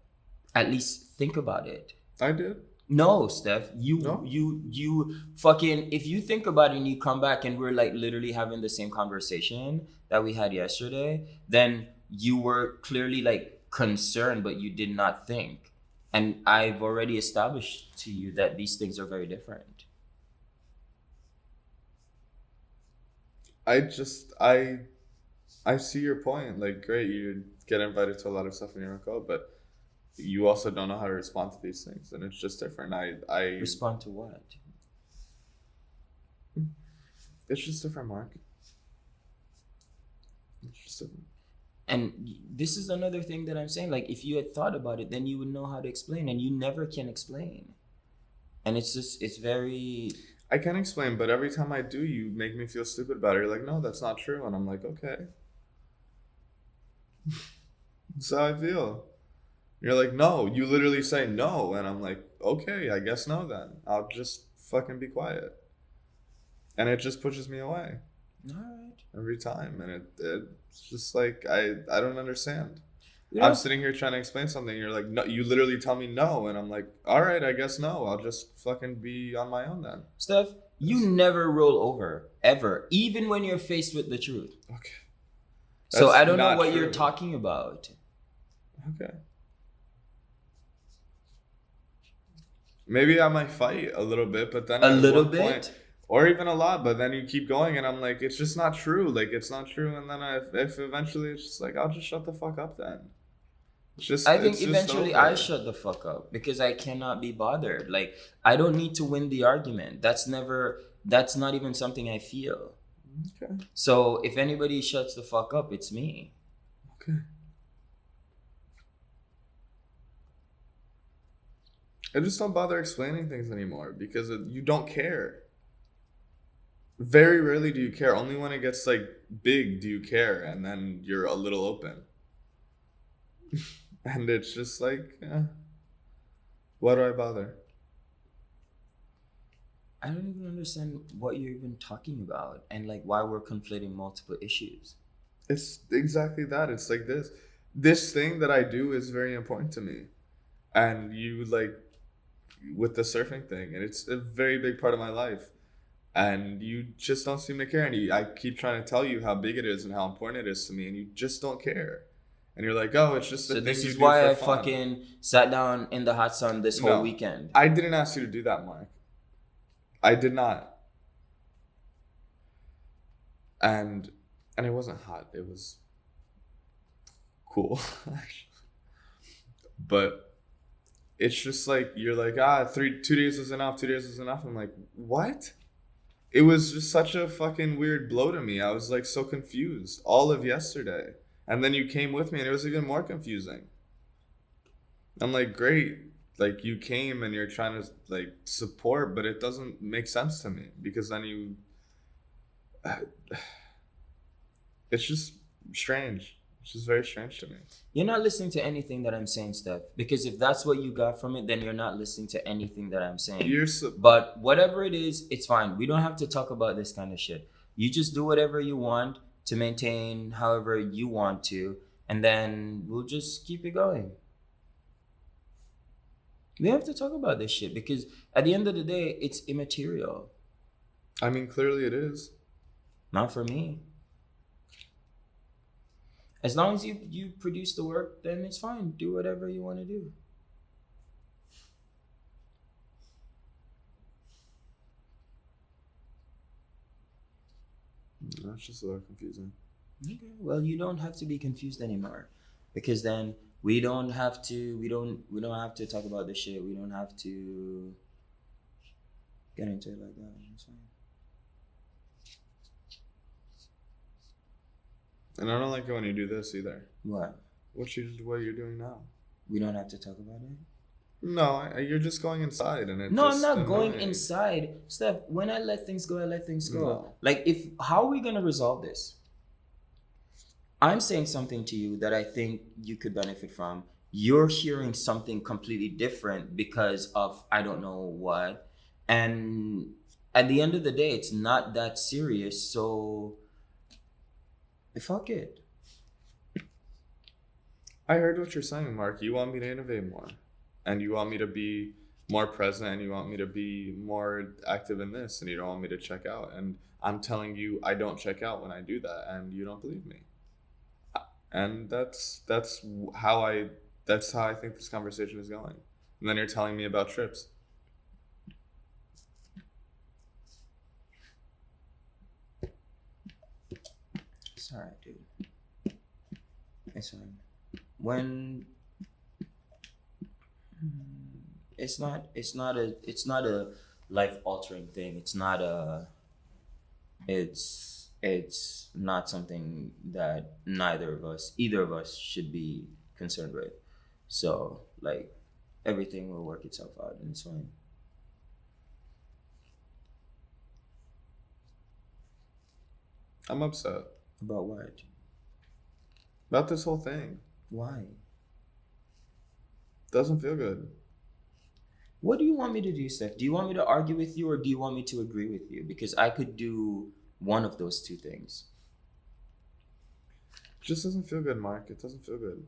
at least think about it. I did. No, Steph, No? you fucking, if you think about it and you come back and we're like literally having the same conversation that we had yesterday, then you were clearly like concerned, but you did not think. And I've already established to you that these things are very different. I see your point. Like, great, you get invited to a lot of stuff in your code, but you also don't know how to respond to these things, and it's just different. I Respond to what? It's just different, Mark. It's just different. And this is another thing that I'm saying. Like, if you had thought about it, then you would know how to explain, and you never can explain. And it's very. I can explain, but every time I do, you make me feel stupid about it. You're like, no, that's not true, and I'm like, okay. That's how I feel. You're like, no. You literally say no, and I'm like, okay, I guess no then. I'll just fucking be quiet. And it just pushes me away. All right. Every time, and it's just like I don't understand. Yeah. I'm sitting here trying to explain something. You're like, no. You literally tell me no, and I'm like, all right, I guess no. I'll just fucking be on my own then. Stef, you never roll over ever, even when you're faced with the truth. Okay. So That's I don't know not what true. you're talking about. Okay. Maybe I might fight a little bit, but then A at little one bit? point, or even a lot, but then you keep going, and I'm like, it's just not true. Like, it's not true, and then if eventually it's just like, I'll just shut the fuck up then. It's just. I think it's just eventually over. I shut the fuck up because I cannot be bothered. Like, I don't need to win the argument. That's not even something I feel. Okay. So if anybody shuts the fuck up, it's me. Okay. I just don't bother explaining things anymore because you don't care. Very rarely do you care. Only when it gets like big do you care, and then you're a little open. And it's just like, why do I bother? I don't even understand what you're even talking about and like why we're conflating multiple issues. It's exactly that. It's like this thing that I do is very important to me, and you like with the surfing thing, and it's a very big part of my life, and you just don't seem to care. And I keep trying to tell you how big it is and how important it is to me, and you just don't care. And you're like, oh, it's just a So thing this you is do why for I fun. fucking sat down in the hot sun this whole No. weekend. I didn't ask you to do that, Mark. I did not. And it wasn't hot. It was cool, actually. But it's just like, you're like, 2 days is enough. 2 days is enough. I'm like, what? It was just such a fucking weird blow to me. I was like so confused all of yesterday. And then you came with me, and it was even more confusing. I'm like, great. Like, you came and you're trying to like support, but it doesn't make sense to me because then it's just strange. It's just very strange to me. You're not listening to anything that I'm saying, Steph. Because if that's what you got from it, then you're not listening to anything that I'm saying. But whatever it is, it's fine. We don't have to talk about this kind of shit. You just do whatever you want to maintain however you want to, and then we'll just keep it going. We have to talk about this shit because at the end of the day, it's immaterial. I mean, clearly it is. Not for me. As long as you produce the work, then it's fine. Do whatever you want to do. That's just a little confusing. Okay. Well, you don't have to be confused anymore, because then we don't have to talk about this shit. We don't have to get into it like that. It's fine. And I don't like it when you do this either. What? What you're doing now? We don't have to talk about it. No, you're just going inside, and No, I'm not going inside. Steph, when I let things go, I let things go. No. Like, how are we gonna resolve this? I'm saying something to you that I think you could benefit from. You're hearing something completely different because of I don't know what. And at the end of the day, it's not that serious. So fuck it. I heard what you're saying, Mark. You want me to innovate more, and you want me to be more present, and you want me to be more active in this, and you don't want me to check out. And I'm telling you, I don't check out when I do that, and you don't believe me. And that's how I think this conversation is going. And then you're telling me about trips. It's alright, dude. It's fine. When it's not a life altering thing. It's not something that either of us should be concerned with. So like everything will work itself out and it's fine. I'm upset About what? about this whole thing. Why? Doesn't feel good. What do you want me to do, Steph? Do you want me to argue with you or do you want me to agree with you? Because I could do one of those two things. Just doesn't feel good, Mark. It doesn't feel good.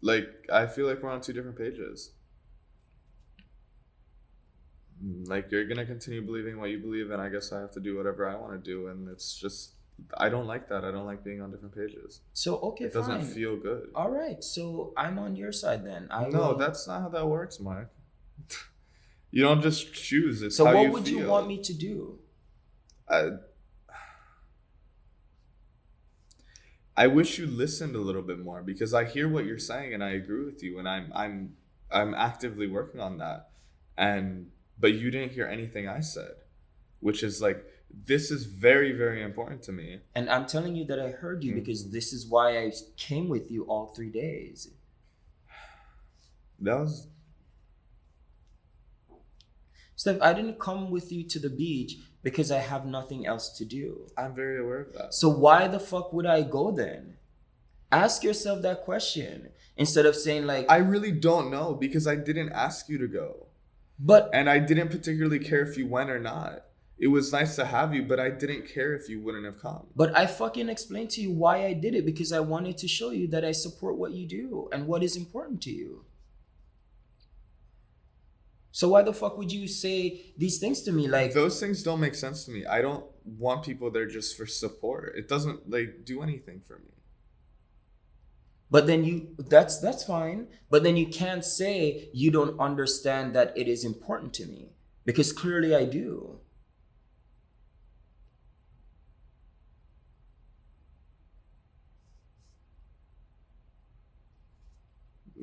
Like, I feel like we're on two different pages. Like, you're gonna continue believing what you believe, and I guess I have to do whatever I want to do, and it's just, I don't like that. I don't like being on different pages. So, okay, It doesn't fine. feel good. All right, so I'm on your side then. No, that's not how that works, Mark. You don't just choose. It's So how what you would feel. you want me to do? I wish you listened a little bit more because I hear what you're saying and I agree with you and I'm actively working on that. But you didn't hear anything I said, which is like, this is very, very important to me. And I'm telling you that I heard you because this is why I came with you all 3 days. That was Steph, I didn't come with you to the beach because I have nothing else to do. I'm very aware of that. So why the fuck would I go then? Ask yourself that question instead of saying like, I really don't know because I didn't ask you to go. but And I didn't particularly care if you went or not. It was nice to have you, but I didn't care if you wouldn't have come. but I fucking explained to you why I did it because I wanted to show you that I support what you do and what is important to you. So why the fuck would you say these things to me? Like, Those things don't make sense to me. I don't want people there just for support. It doesn't like do anything for me. but then that's fine. But then you can't say you don't understand that it is important to me because clearly I do.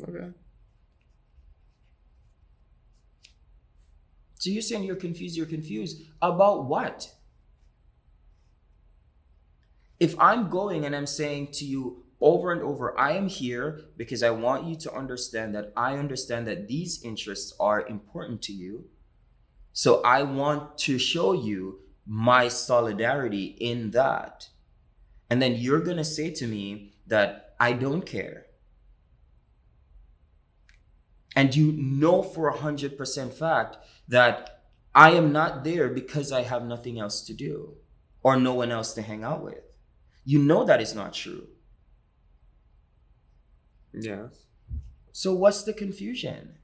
Okay. So you're saying you're confused. You're confused about what? If I'm going and I'm saying to you over and over, I am here because I want you to understand that I understand that these interests are important to you. So I want to show you my solidarity in that. And then you're going to say to me that I don't care. And you know for 100% fact that I am not there because I have nothing else to do or no one else to hang out with. You know that is not true. Yes. So what's the confusion?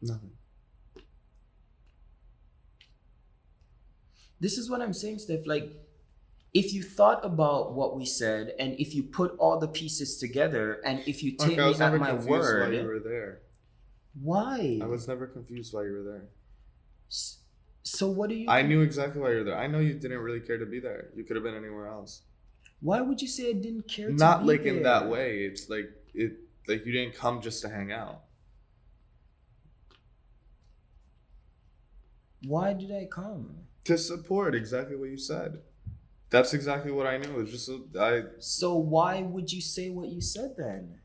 Nothing. This is what I'm saying, Steph. Like, if you thought about what we said and if you put all the pieces together and if you take I was me at never my confused why you word, were there. why? I was never confused why you were there. So what do you? I knew exactly why you were there. I know you didn't really care to be there. You could have been anywhere else. Why would you say I didn't care to Not be like there? in that way. It's like like you didn't come just to hang out. Why did I come? To support exactly what you said. That's exactly what I knew. It was just So why would you say what you said then?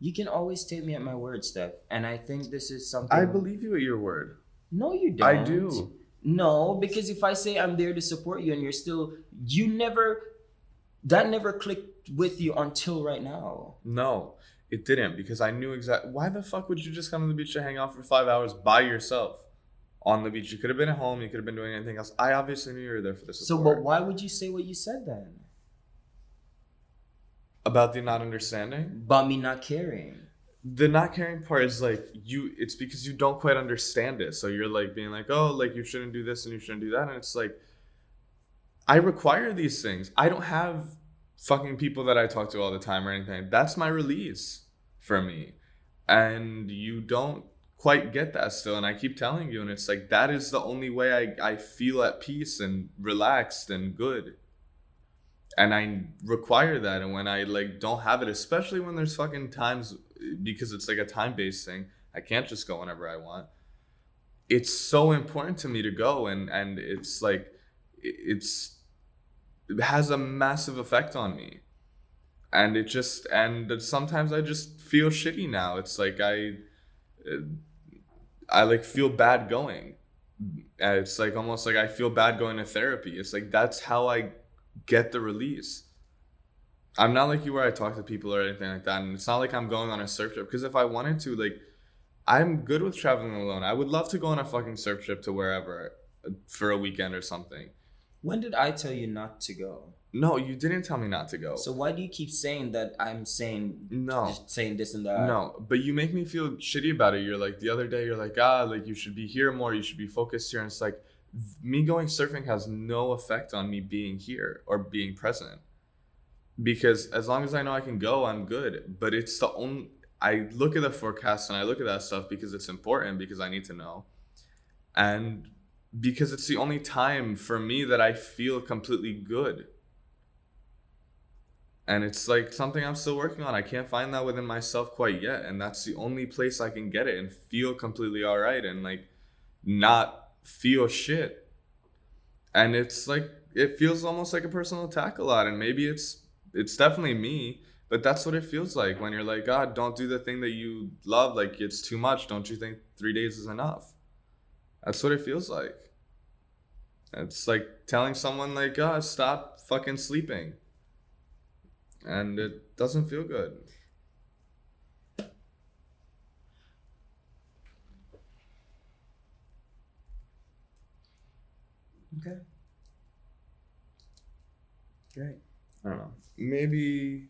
You can always take me at my word, Steph. And I think this is something... I believe you at your word. No, you don't. I do. No, because if I say I'm there to support you and you're still... That never clicked with you until right now. No, it didn't because I knew exactly. Why the fuck would you just come to the beach to hang out for 5 hours by yourself on the beach? You could have been at home. You could have been doing anything else. I obviously knew you were there for the So, support. but why would you say what you said then? About the not understanding? About me not caring. the not caring part is like it's because you don't quite understand it. So you're like being like, oh, like you shouldn't do this and you shouldn't do that. And it's like, I require these things. I don't have fucking people that I talk to all the time or anything. That's my release for me. And you don't quite get that still. And I keep telling you, and it's like, that is the only way I feel at peace and relaxed and good. And I require that. And when I like don't have it, especially when there's fucking times, because it's like a time-based thing, I can't just go whenever I want. It's so important to me to go, and it's like it has a massive effect on me. And sometimes I just feel shitty now. It's like I like feel bad going. It's like almost like I feel bad going to therapy. It's like that's how I get the release. I'm not like you where I talk to people or anything like that. And it's not like I'm going on a surf trip. Because if I wanted to, like, I'm good with traveling alone. I would love to go on a fucking surf trip to wherever for a weekend or something. When did I tell you not to go? No, you didn't tell me not to go. So why do you keep saying that I'm saying just saying this and that? No, but you make me feel shitty about it. You're like, the other day, you're like, like you should be here more. You should be focused here. And it's like, me going surfing has no effect on me being here or being present. Because as long as I know I can go, I'm good. But it's the only, I look at the forecast and I look at that stuff because it's important, because I need to know. And because it's the only time for me that I feel completely good. And it's like something I'm still working on. I can't find that within myself quite yet. And that's the only place I can get it and feel completely all right and like not feel shit. And it's like, it feels almost like a personal attack a lot. And maybe it's definitely me, but that's what it feels like when you're like, God, don't do the thing that you love. Like, it's too much. Don't you think 3 days is enough? That's what it feels like. It's like telling someone like, God, stop fucking sleeping. And it doesn't feel good. Okay. Great. I don't know. Maybe,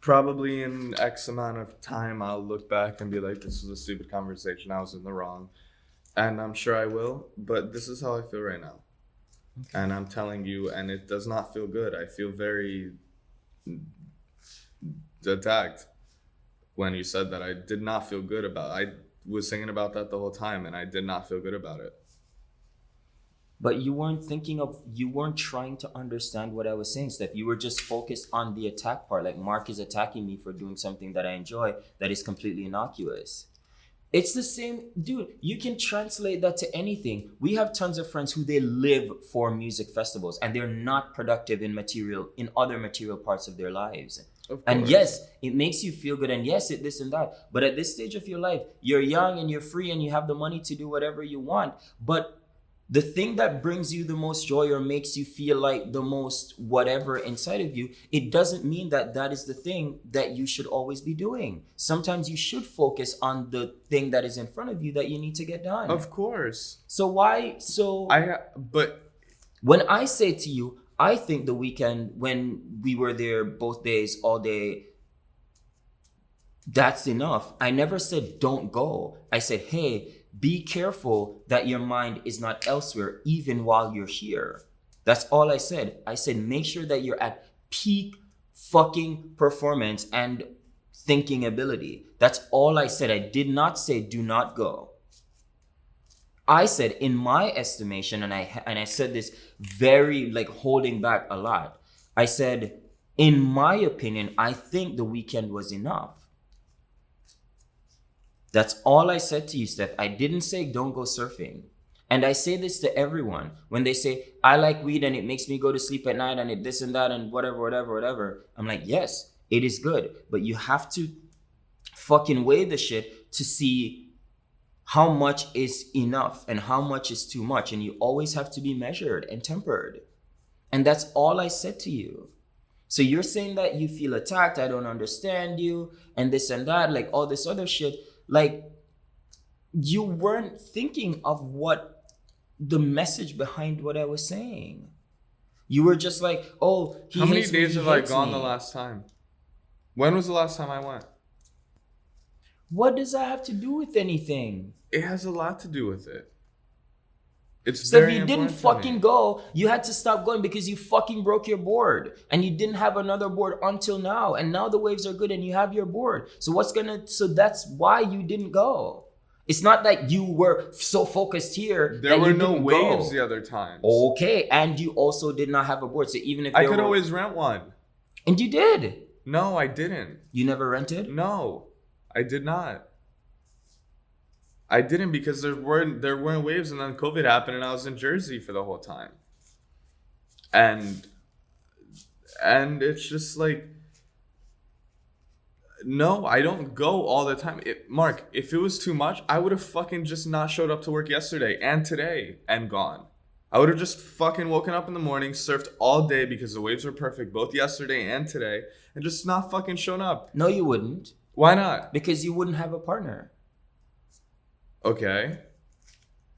probably in X amount of time, I'll look back and be like, this was a stupid conversation. I was in the wrong. And I'm sure I will. But this is how I feel right now. Okay. And I'm telling you, and it does not feel good. I feel very attacked when you said that. I did not feel good about it. I was thinking about that the whole time, and I did not feel good about it. But you weren't trying to understand what I was saying, Steph. You were just focused on the attack part. Like, Mark is attacking me for doing something that I enjoy that is completely innocuous. It's the same, dude. You can translate that to anything. We have tons of friends who they live for music festivals and they're not productive in other material parts of their lives. And yes, it makes you feel good. And yes, this and that. But at this stage of your life, you're young and you're free and you have the money to do whatever you want. But the thing that brings you the most joy or makes you feel like the most whatever inside of you, it doesn't mean that that is the thing that you should always be doing. Sometimes you should focus on the thing that is in front of you that you need to get done. Of course. But when I say to you, I think the weekend when we were there both days, all day, that's enough. I never said don't go. I said, hey, be careful that your mind is not elsewhere even while you're here. That's all I said. I said, make sure that you're at peak fucking performance and thinking ability. That's all I said. I did not say do not go. I said, in my estimation, and I said this very like holding back a lot. I said, in my opinion, I think the weekend was enough. That's all I said to you, Steph. I didn't say don't go surfing. And I say this to everyone. When they say, I like weed and it makes me go to sleep at night and it this and that and whatever. I'm like, yes, it is good. But you have to fucking weigh the shit to see how much is enough and how much is too much. And you always have to be measured and tempered. And that's all I said to you. So you're saying that you feel attacked, I don't understand you, and this and that, like all this other shit. Like, you weren't thinking of what the message behind what I was saying. You were just like, oh, he How many hates me, days he have I hates gone me. the last time? When was the last time I went? What does that have to do with anything? It has a lot to do with it. It's So if very you didn't important to me. fucking go, you had to stop going because you fucking broke your board and you didn't have another board until now. And now the waves are good and you have your board. So that's why you didn't go. It's not that you were so focused here. There that were you no didn't waves go. the other times. Okay, and you also did not have a board. So even if I could always rent one. And you did. No, I didn't. You never rented? No, I did not. I didn't because there weren't waves, and then COVID happened, and I was in Jersey for the whole time. And it's just like, no, I don't go all the time. Mark, if it was too much, I would have fucking just not showed up to work yesterday and today and gone. I would have just fucking woken up in the morning, surfed all day because the waves were perfect both yesterday and today, and just not fucking shown up. No, you wouldn't. Why not? Because you wouldn't have a partner. Okay.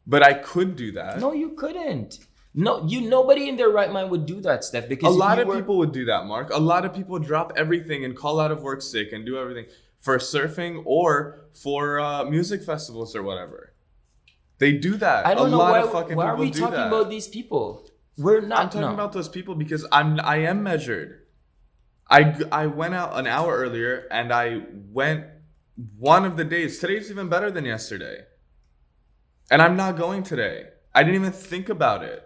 But I could do that. No, you couldn't. No, nobody in their right mind would do that, Steph. Because a lot of people would do that, Mark. A lot of people would drop everything and call out of work sick and do everything for surfing or for music festivals or whatever. They do that. I don't know why are we talking about these people? We're not. I'm talking about those people because I am measured. I went out an hour earlier and I went one of the days. Today's even better than yesterday. And I'm not going today. I didn't even think about it.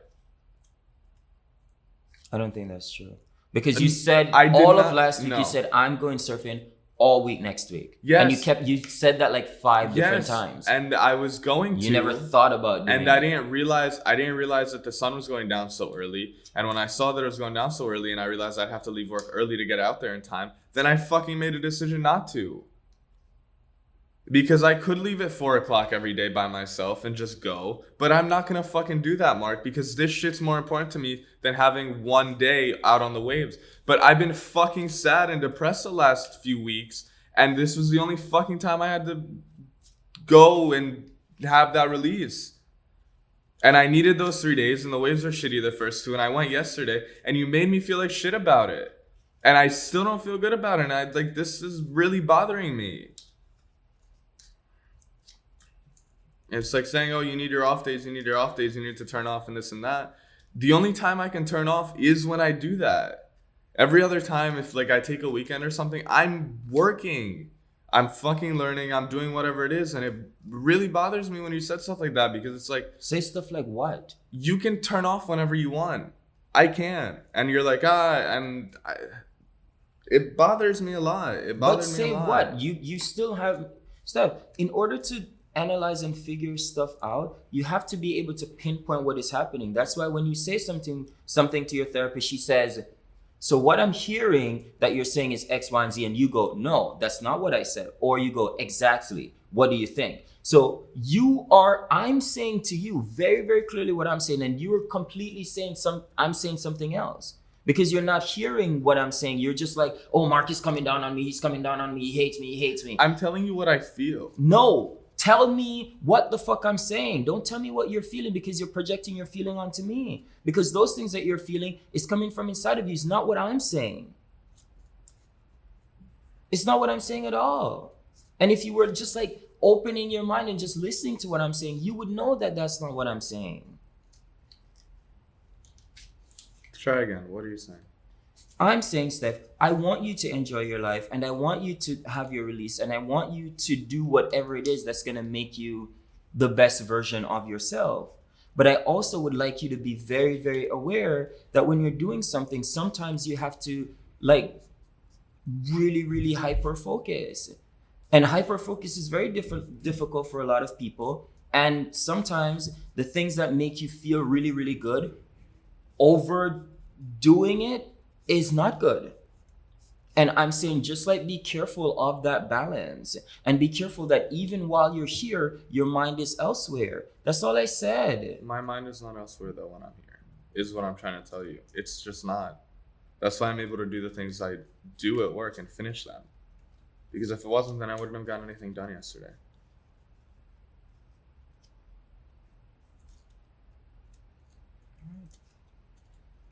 I don't think that's true. Because you said of last week, you said, I'm going surfing all week next week. Yes. And you said that like 5 different times. And I was going to. You never thought about doing it. And I didn't realize that the sun was going down so early. And when I saw that it was going down so early and I realized I'd have to leave work early to get out there in time, then I fucking made a decision not to. Because I could leave at 4 o'clock every day by myself and just go. But I'm not going to fucking do that, Mark, because this shit's more important to me than having one day out on the waves. But I've been fucking sad and depressed the last few weeks. And this was the only fucking time I had to go and have that release. And I needed those 3 days, and the waves were shitty the first 2. And I went yesterday, and you made me feel like shit about it. And I still don't feel good about it. And this is really bothering me. It's like saying, oh, you need your off days, you need to turn off and this and that. The only time I can turn off is when I do that. Every other time, if I take a weekend or something, I'm working. I'm fucking learning. I'm doing whatever it is. And it really bothers me when you said stuff like that because it's like... Say stuff like what? You can turn off whenever you want. I can. And you're like, it bothers me a lot. But say what? You still have... Steph, in order to analyze and figure stuff out, you have to be able to pinpoint what is happening. That's why when you say something to your therapist, she says, so what I'm hearing that you're saying is X, Y, and Z, and you go, no, that's not what I said. Or you go, exactly. What do you think? So I'm saying to you very, very clearly what I'm saying, and you're completely saying I'm saying something else. Because you're not hearing what I'm saying. You're just like, oh, Mark is coming down on me. He's coming down on me. He hates me. I'm telling you what I feel. No. Tell me what the fuck I'm saying. Don't tell me what you're feeling because you're projecting your feeling onto me. Because those things that you're feeling is coming from inside of you. It's not what I'm saying. It's not what I'm saying at all. And if you were just opening your mind and just listening to what I'm saying, you would know that that's not what I'm saying. Try again. What are you saying? I'm saying, Steph, I want you to enjoy your life and I want you to have your release and I want you to do whatever it is that's going to make you the best version of yourself. But I also would like you to be very, very aware that when you're doing something, sometimes you have to really, really hyper focus. And hyper focus is very difficult for a lot of people. And sometimes the things that make you feel really, really good, overdoing it is not good. And I'm saying just be careful of that balance and be careful that even while you're here, your mind is elsewhere. That's all I said. My mind is not elsewhere though when I'm here, is what I'm trying to tell you. It's just not. That's why I'm able to do the things I do at work and finish them. Because if it wasn't, then I wouldn't have gotten anything done yesterday.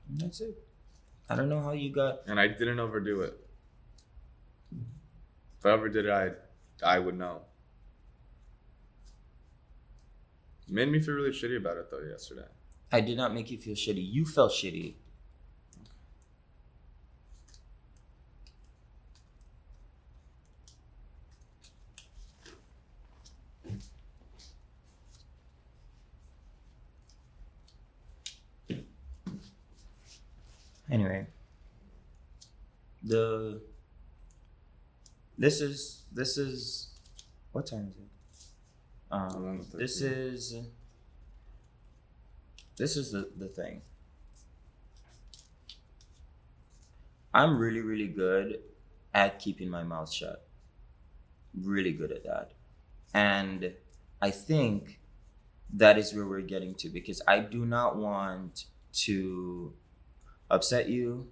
And that's it. I don't know how you got... And I didn't overdo it. If I ever did it, I would know. It made me feel really shitty about it though yesterday. I did not make you feel shitty. You felt shitty. Anyway, this is what time is it? This is the thing. I'm really, really good at keeping my mouth shut. Really good at that. And I think that is where we're getting to, because I do not want to upset you.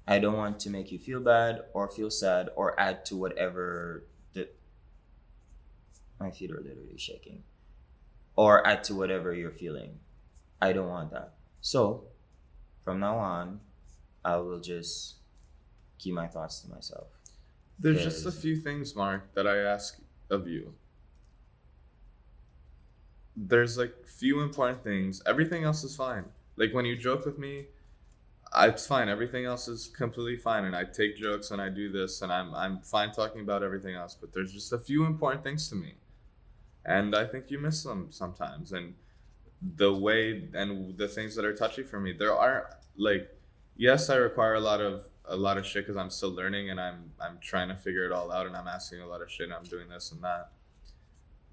I don't want to make you feel bad or feel sad or add to whatever my feet are literally shaking, or add to whatever you're feeling. I don't want that. So from now on, I will just keep my thoughts to myself. There's just a few things, Mark, that I ask of you. There's like few important things. Everything else is fine. Like when you joke with me, it's fine. Everything else is completely fine, and I take jokes and I do this, and I'm fine talking about everything else. But there's just a few important things to me, and I think you miss them sometimes. And the way and the things that are touchy for me, there are like, yes, I require a lot of shit because I'm still learning and I'm trying to figure it all out, and I'm asking a lot of shit and I'm doing this and that.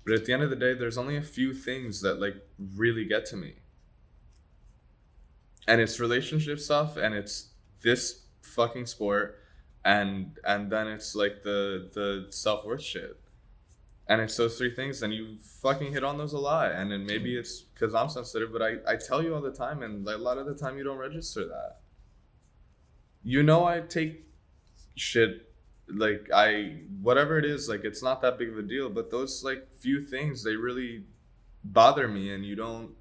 But at the end of the day, there's only a few things that like really get to me. And it's relationship stuff, and it's this fucking sport, and then it's like the self-worth shit. And it's those three things, and you fucking hit on those a lot. And then maybe it's because I'm sensitive, but I tell you all the time, and a lot of the time you don't register that. You know, I take shit, like whatever it is, like it's not that big of a deal, but those like few things, they really bother me, and you don't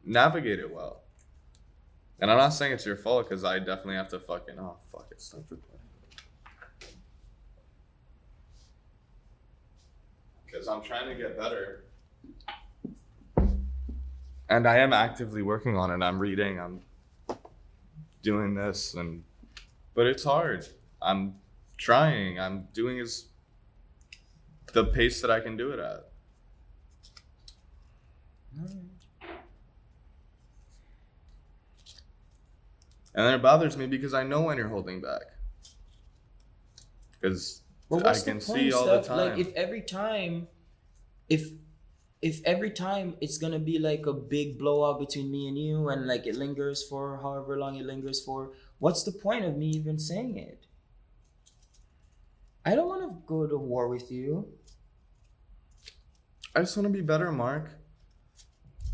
navigate it well. And I'm not saying it's your fault, because I definitely have to fucking, oh fuck, it's time for play. Because I'm trying to get better. And I am actively working on it. I'm reading, I'm doing this, but it's hard. I'm trying. I'm doing the pace that I can do it at. And then it bothers me because I know when you're holding back. Because I can see all the time. Like if every time it's gonna be like a big blowout between me and you, and like it lingers for however long it lingers for, what's the point of me even saying it? I don't want to go to war with you. I just want to be better, Mark.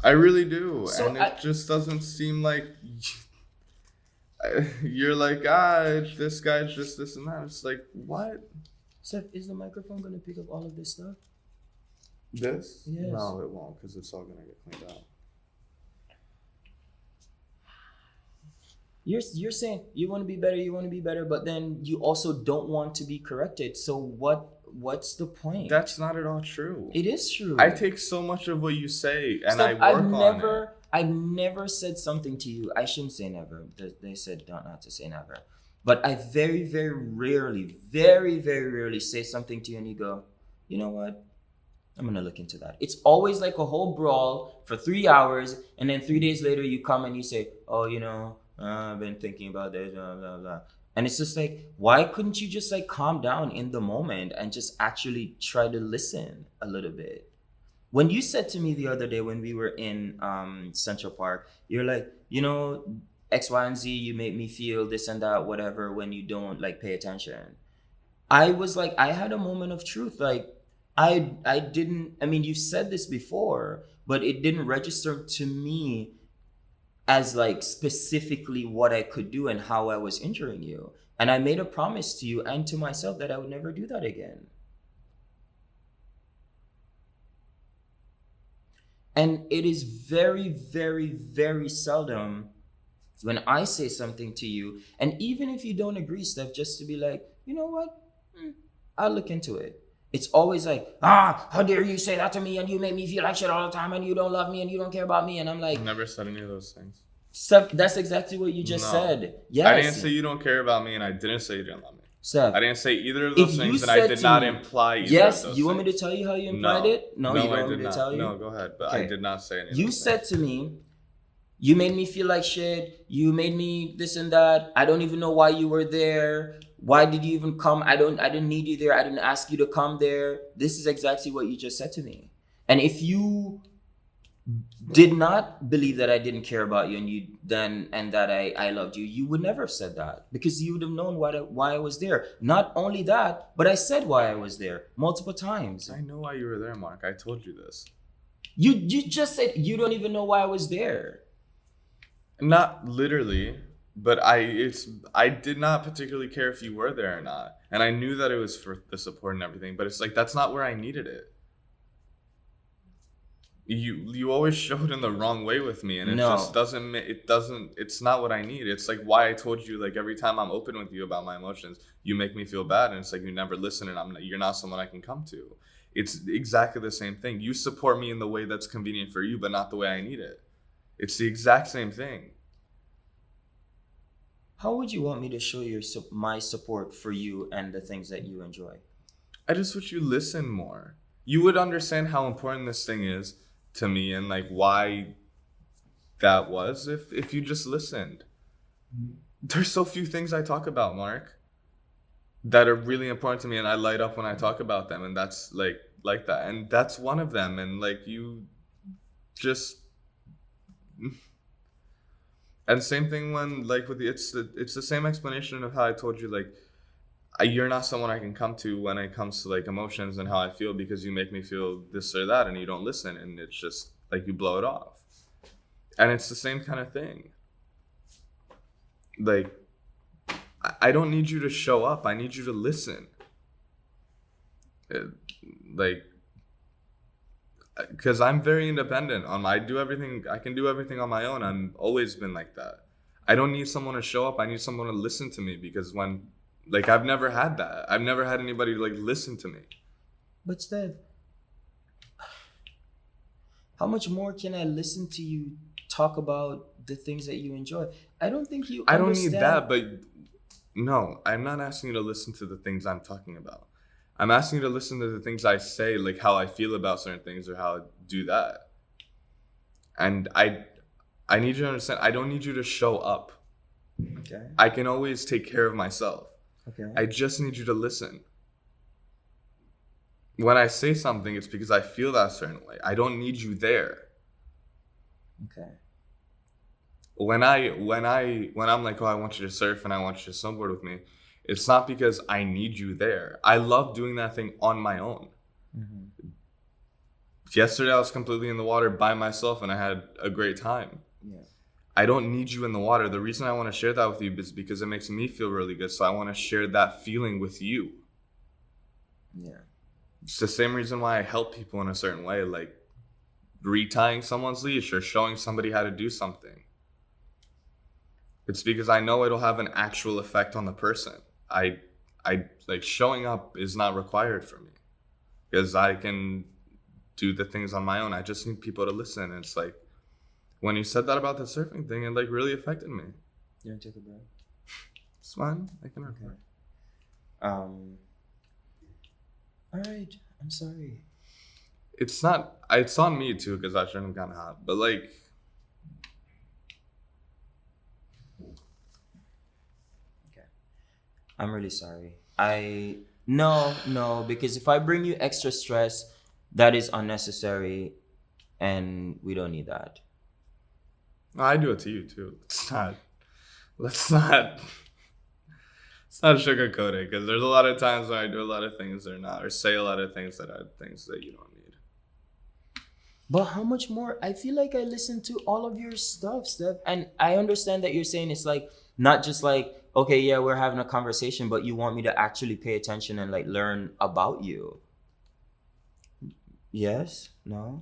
I really do. So and it just doesn't seem like you're like, this guy's just this and that. It's like, what? Stef, is the microphone gonna pick up all of this stuff? This? Yes. No, it won't, because it's all gonna get cleaned out. You're saying you want to be better, but then you also don't want to be corrected. So what's the point? That's not at all true. It is true. I take so much of what you say and Stef, I work on it. I've never said something to you. I shouldn't say never. They said not to say never. But I very, very rarely say something to you and you go, you know what? I'm going to look into that. It's always like a whole brawl for 3 hours, and then 3 days later you come and you say, oh, you know, I've been thinking about this, blah, blah, blah. And it's just like, why couldn't you just like calm down in the moment and just actually try to listen a little bit? When you said to me the other day when we were in Central Park, you're like, you know, X, Y, and Z, you make me feel this and that, whatever, when you don't like pay attention. I was like, I had a moment of truth. Like, I mean, you said this before, but it didn't register to me as like specifically what I could do and how I was injuring you. And I made a promise to you and to myself that I would never do that again. And it is very, very, very seldom when I say something to you, and even if you don't agree, Stef, just to be like, you know what? I'll look into it. It's always like, how dare you say that to me, and you make me feel like shit all the time, and you don't love me, and you don't care about me, and I'm like, I never said any of those things. Steph, that's exactly what you just said. Yes. I didn't say you don't care about me, and I didn't say you didn't love me. Steph, I didn't say either of those if you things, and I said did to not me, imply either of yes, those you want things. me to tell you how you implied it? No, you don't I want did me to not. tell you? No, go ahead. But Okay. I did not say anything. You said to me, you made me feel like shit. You made me this and that. I don't even know why you were there. Why did you even come? I didn't need you there. I didn't ask you to come there. This is exactly what you just said to me. And if you did not believe that I didn't care about you and that I loved you, you would never have said that, because you would have known why I was there. Not only that, but I said why I was there multiple times. I know why you were there, Mark. I told you this. You just said you don't even know why I was there. Not literally, but I did not particularly care if you were there or not. And I knew that it was for the support and everything, but it's like that's not where I needed it. You always showed in the wrong way with me, and it just doesn't it's not what I need. It's like why I told you, like, every time I'm open with you about my emotions, you make me feel bad, and it's like you never listen, and you're not someone I can come to. It's exactly the same thing. You support me in the way that's convenient for you, but not the way I need it. It's the exact same thing. How would you want me to show my support for you and the things that you enjoy? I just wish you listen more. You would understand how important this thing is to me, and like why that was if you just listened. There's so few things I talk about, Mark, that are really important to me, and I light up when I talk about them, and that's like that, and that's one of them. And like you just and same thing when like with it's the same explanation of how I told you, like, you're not someone I can come to when it comes to like emotions and how I feel, because you make me feel this or that, and you don't listen, and it's just like you blow it off. And it's the same kind of thing. Like, I don't need you to show up. I need you to listen. Like, because I'm very independent. I do everything. I can do everything on my own. I've always been like that. I don't need someone to show up. I need someone to listen to me, because when, like, I've never had that. I've never had anybody like listen to me. But Stef, how much more can I listen to you talk about the things that you enjoy? I don't think you I don't need that, but no, I'm not asking you to listen to the things I'm talking about. I'm asking you to listen to the things I say, like how I feel about certain things or how I do that. And I need you to understand, I don't need you to show up. Okay. I can always take care of myself. Okay. I just need you to listen. When I say something, it's because I feel that certain way. I don't need you there. Okay. When I'm like, oh, I want you to surf and I want you to snowboard with me, it's not because I need you there. I love doing that thing on my own. Mm-hmm. Yesterday, I was completely in the water by myself, and I had a great time. Yeah. I don't need you in the water. The reason I want to share that with you is because it makes me feel really good. So I want to share that feeling with you. Yeah. It's the same reason why I help people in a certain way, like retying someone's leash or showing somebody how to do something. It's because I know it'll have an actual effect on the person. I like showing up is not required for me, because I can do the things on my own. I just need people to listen. It's like when you said that about the surfing thing, it like really affected me. You want to take a break? It's fine. I can record. Okay. All right. I'm sorry. It's not. It's on me too, because I turned kind of hot. But like. I'm really sorry. No, because if I bring you extra stress, that is unnecessary, and we don't need that. I do it to you too. Let's not sugarcoat it, because there's a lot of times when I do a lot of things that are not, or say a lot of things that are things that you don't need. But how much more? I feel like I listen to all of your stuff, Stef, and I understand that you're saying it's like not just like, okay, yeah, we're having a conversation, but you want me to actually pay attention and like learn about you. Yes? No?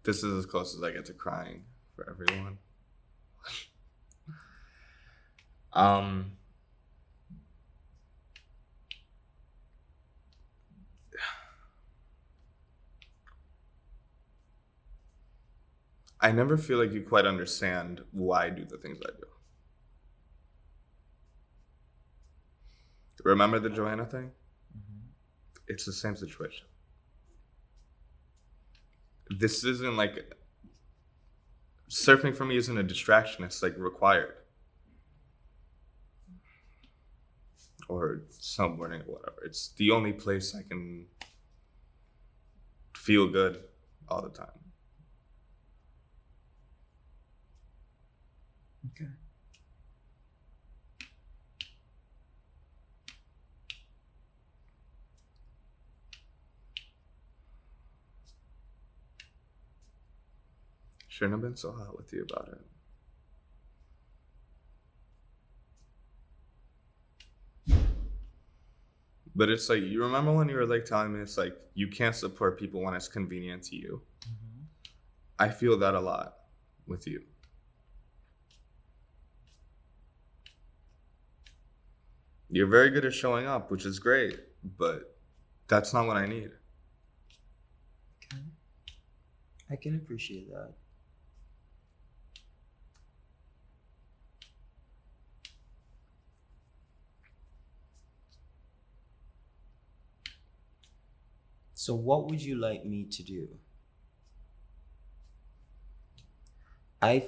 This is as close as I get to crying for everyone. I never feel like you quite understand why I do the things I do. Remember the Joanna thing? Mm-hmm. It's the same situation. This isn't like, surfing for me isn't a distraction, it's like required. Or snowboarding or whatever. It's the only place I can feel good all the time. Okay. Shouldn't have been so hot with you about it. But it's like, you remember when you were like telling me it's like you can't support people when it's convenient to you? Mm-hmm. I feel that a lot with you. You're very good at showing up, which is great, but that's not what I need. Okay. I can appreciate that. So what would you like me to do? I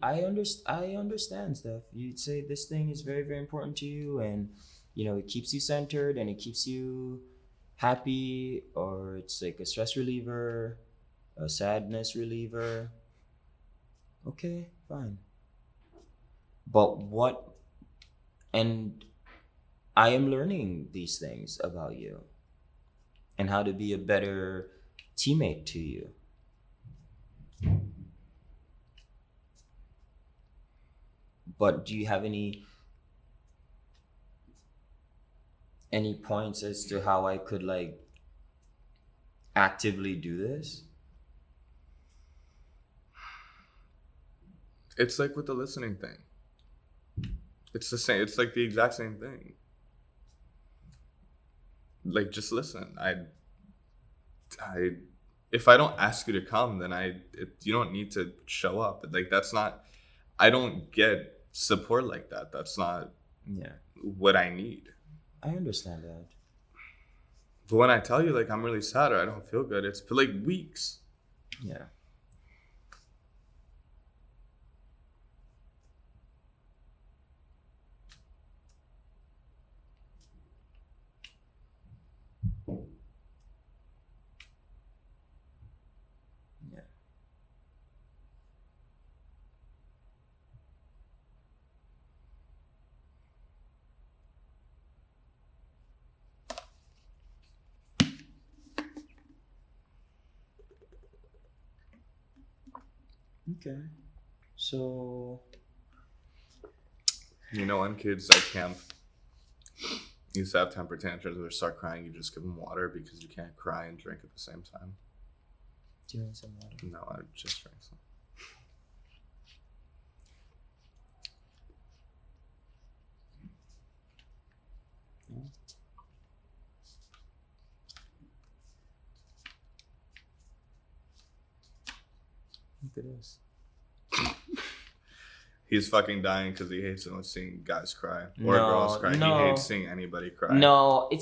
understand, Steph. You'd say this thing is very, very important to you, and it keeps you centered and it keeps you happy, or it's like a stress reliever, a sadness reliever. Okay, fine. But what and I am learning these things about you and how to be a better teammate to you. But do you have any points as to how I could like actively do this? It's like with the listening thing. It's the same. It's like the exact same thing. Like, just listen. If I don't ask you to come, then you don't need to show up. Like, that's not, I don't get support like that. That's not what I need. I understand that. But when I tell you, like, I'm really sad or I don't feel good, it's for like weeks. Yeah. Yeah. Okay. So When kids at camp used to have temper tantrums or start crying, you just give them water because you can't cry and drink at the same time. do you want some water? No, I just drank some. Look at this. He's fucking dying because he hates seeing guys cry or No, girls cry. no. He hates seeing anybody cry. No, I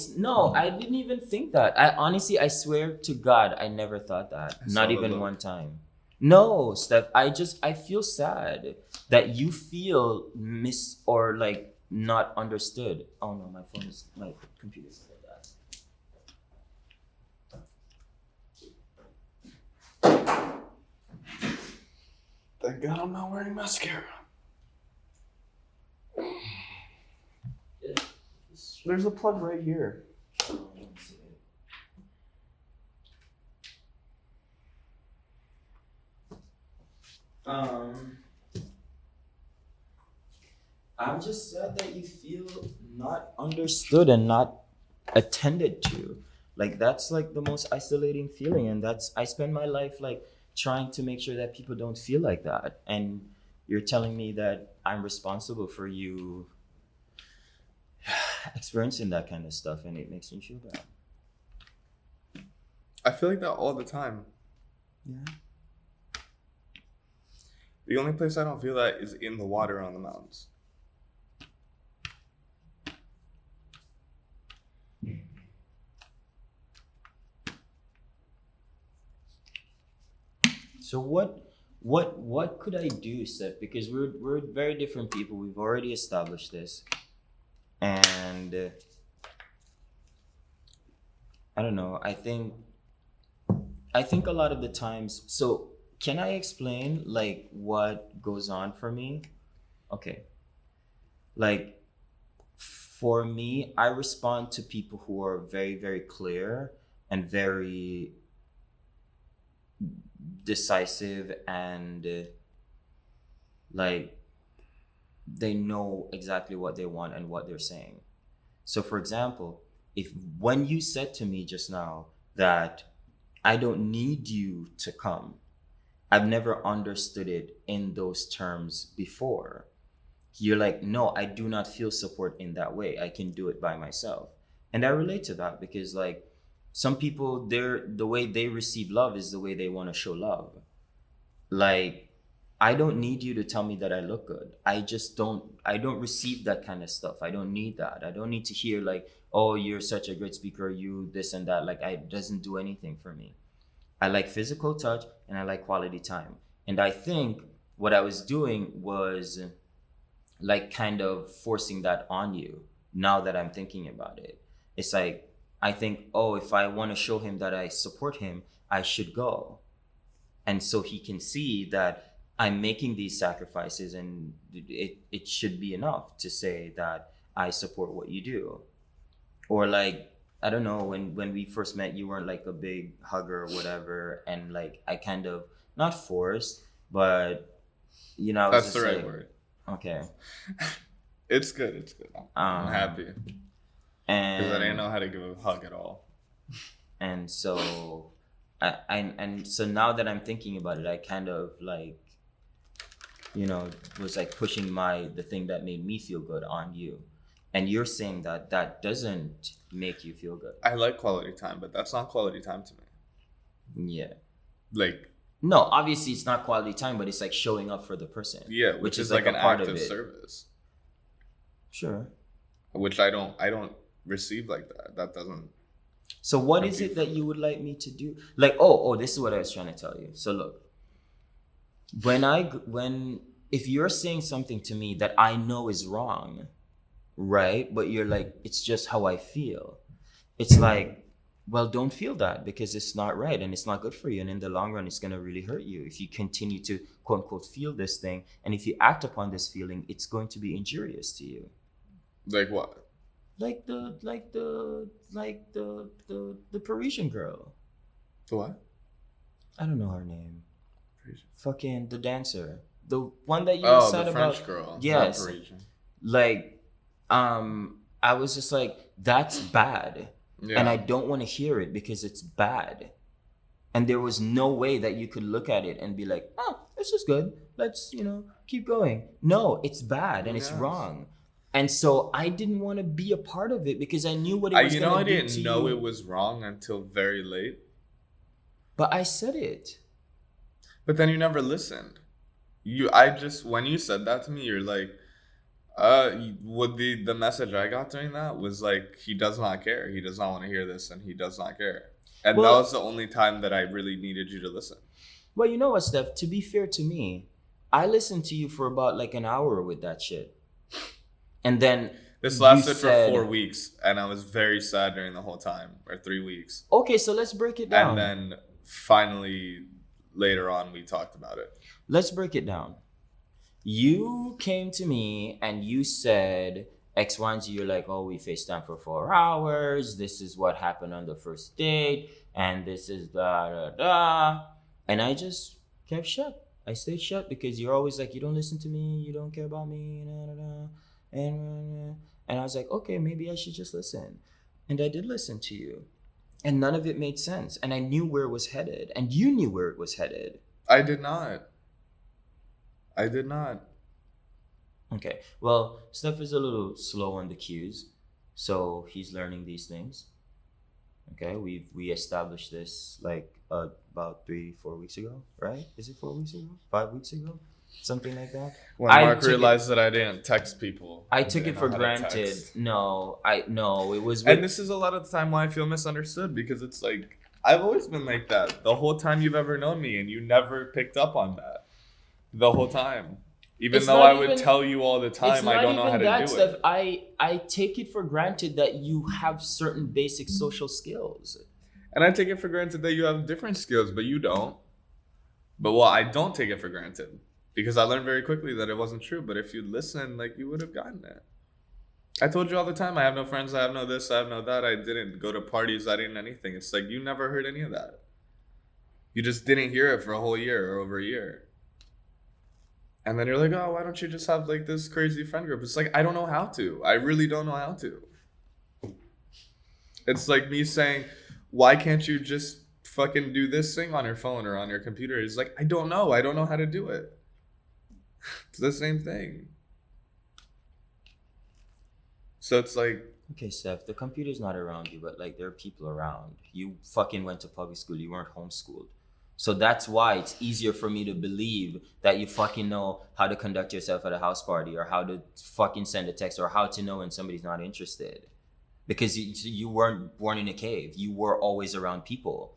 didn't even think that. I swear to God, I never thought that. I saw Not the even look. one time. No, Steph, I feel sad that you feel or like not understood. Oh no, my computer's like that. Thank God I'm not wearing mascara. There's a plug right here. I'm just sad that you feel not understood and not attended to. Like, that's like the most isolating feeling, and I spend my life like trying to make sure that people don't feel like that. And you're telling me that I'm responsible for you experiencing that kind of stuff, and it makes me feel bad. I feel like that all the time. Yeah. The only place I don't feel that is in the water on the mountains. So what could I do, Steph? Because we're very different people. We've already established this, and I don't know. I think a lot of the times. So can I explain like what goes on for me? Okay. Like for me, I respond to people who are very, very clear and very decisive, and like they know exactly what they want and what they're saying. So for example, if when you said to me just now that I don't need you to come, I've never understood it in those terms before. You're like, no, I do not feel support in that way. I can do it by myself. And I relate to that because like some people, the way they receive love is the way they want to show love. Like, I don't need you to tell me that I look good. I don't receive that kind of stuff. I don't need that. I don't need to hear like, oh, you're such a great speaker, you this and that. Like, it doesn't do anything for me. I like physical touch and I like quality time. And I think what I was doing was like kind of forcing that on you now that I'm thinking about it. It's like, I think, oh, if I want to show him that I support him, I should go. And so he can see that I'm making these sacrifices, and it should be enough to say that I support what you do. Or like, I don't know, when we first met, you weren't like a big hugger or whatever. And like, I kind of, not forced, but you know, I was That's just the right like, word. okay. It's good. It's good. I'm happy. And Because I didn't know how to give a hug at all. And so and so now that I'm thinking about it, I kind of like, you know, was like pushing the thing that made me feel good on you. And you're saying that that doesn't make you feel good. I like quality time, but that's not quality time to me. Yeah. Like, no, obviously it's not quality time, but it's like showing up for the person. yeah, which is like an part act of of it. service. Sure. Which I don't receive like that. That doesn't. So what is it that you would like me to do? Like, oh, this is what I was trying to tell you. So look, if you're saying something to me that I know is wrong, right? But you're like, it's just how I feel. It's like, well, don't feel that because it's not right and it's not good for you. And in the long run, it's going to really hurt you if you continue to quote unquote feel this thing. And if you act upon this feeling, it's going to be injurious to you. Like what? Like the Parisian girl. The what? I don't know her name. Parisian. Fucking the dancer. The one that you Oh, said the about. French girl. Yes. Not Parisian. Like, I was just like, that's bad. Yeah. And I don't want to hear it because it's bad. And there was no way that you could look at it and be like, oh, this is good. Let's, keep going. No, it's bad and it's wrong. And so I didn't want to be a part of it because I knew what it was going to do to you. I didn't know it was wrong until very late. But I said it. But then you never listened. When you said that to me, you're like, what the message I got during that was like, he does not care. He does not want to hear this, and he does not care. And that was the only time that I really needed you to listen. Well, you know what, Steph? To be fair to me, I listened to you for about like an hour with that shit. And then this lasted for 4 weeks, and I was very sad during the whole time, or 3 weeks. Okay, so let's break it down. And then finally, later on, we talked about it. Let's break it down. You came to me and you said X, Y, and Z. You're like, oh, we FaceTime for 4 hours. This is what happened on the first date. And this is da, da, da. And I just kept shut. I stayed shut because you're always like, you don't listen to me. You don't care about me. Da, da, da. And I was like, okay, maybe I should just listen. And I did listen to you. And none of it made sense. And I knew where it was headed. And you knew where it was headed. I did not. Okay. Well, Stef is a little slow on the cues. So he's learning these things. Okay. We established this like about 3-4 weeks ago, right? Is it 4 weeks ago? 5 weeks ago? Something like that. When Mark realized that I didn't text people. I took it for granted. No, it was. And this is a lot of the time why I feel misunderstood, because it's like I've always been like that the whole time you've ever known me, and you never picked up on that the whole time. Even though I would tell you all the time, I don't know how to do it. I take it for granted that you have certain basic social skills. And I take it for granted that you have different skills, but you don't. But well, I don't take it for granted. Because I learned very quickly that it wasn't true. But if you'd listened, like, you would have gotten it. I told you all the time, I have no friends, I have no this, I have no that. I didn't go to parties, I didn't anything. It's like, you never heard any of that. You just didn't hear it for a whole year or over a year. And then you're like, oh, why don't you just have, like, this crazy friend group? It's like, I don't know how to. I really don't know how to. It's like me saying, why can't you just fucking do this thing on your phone or on your computer? It's like, I don't know how to do it. It's the same thing. So it's like... Okay, Stef, the computer's not around you, but like there are people around. You fucking went to public school. You weren't homeschooled. So that's why it's easier for me to believe that you fucking know how to conduct yourself at a house party, or how to fucking send a text, or how to know when somebody's not interested. Because you weren't born in a cave. You were always around people.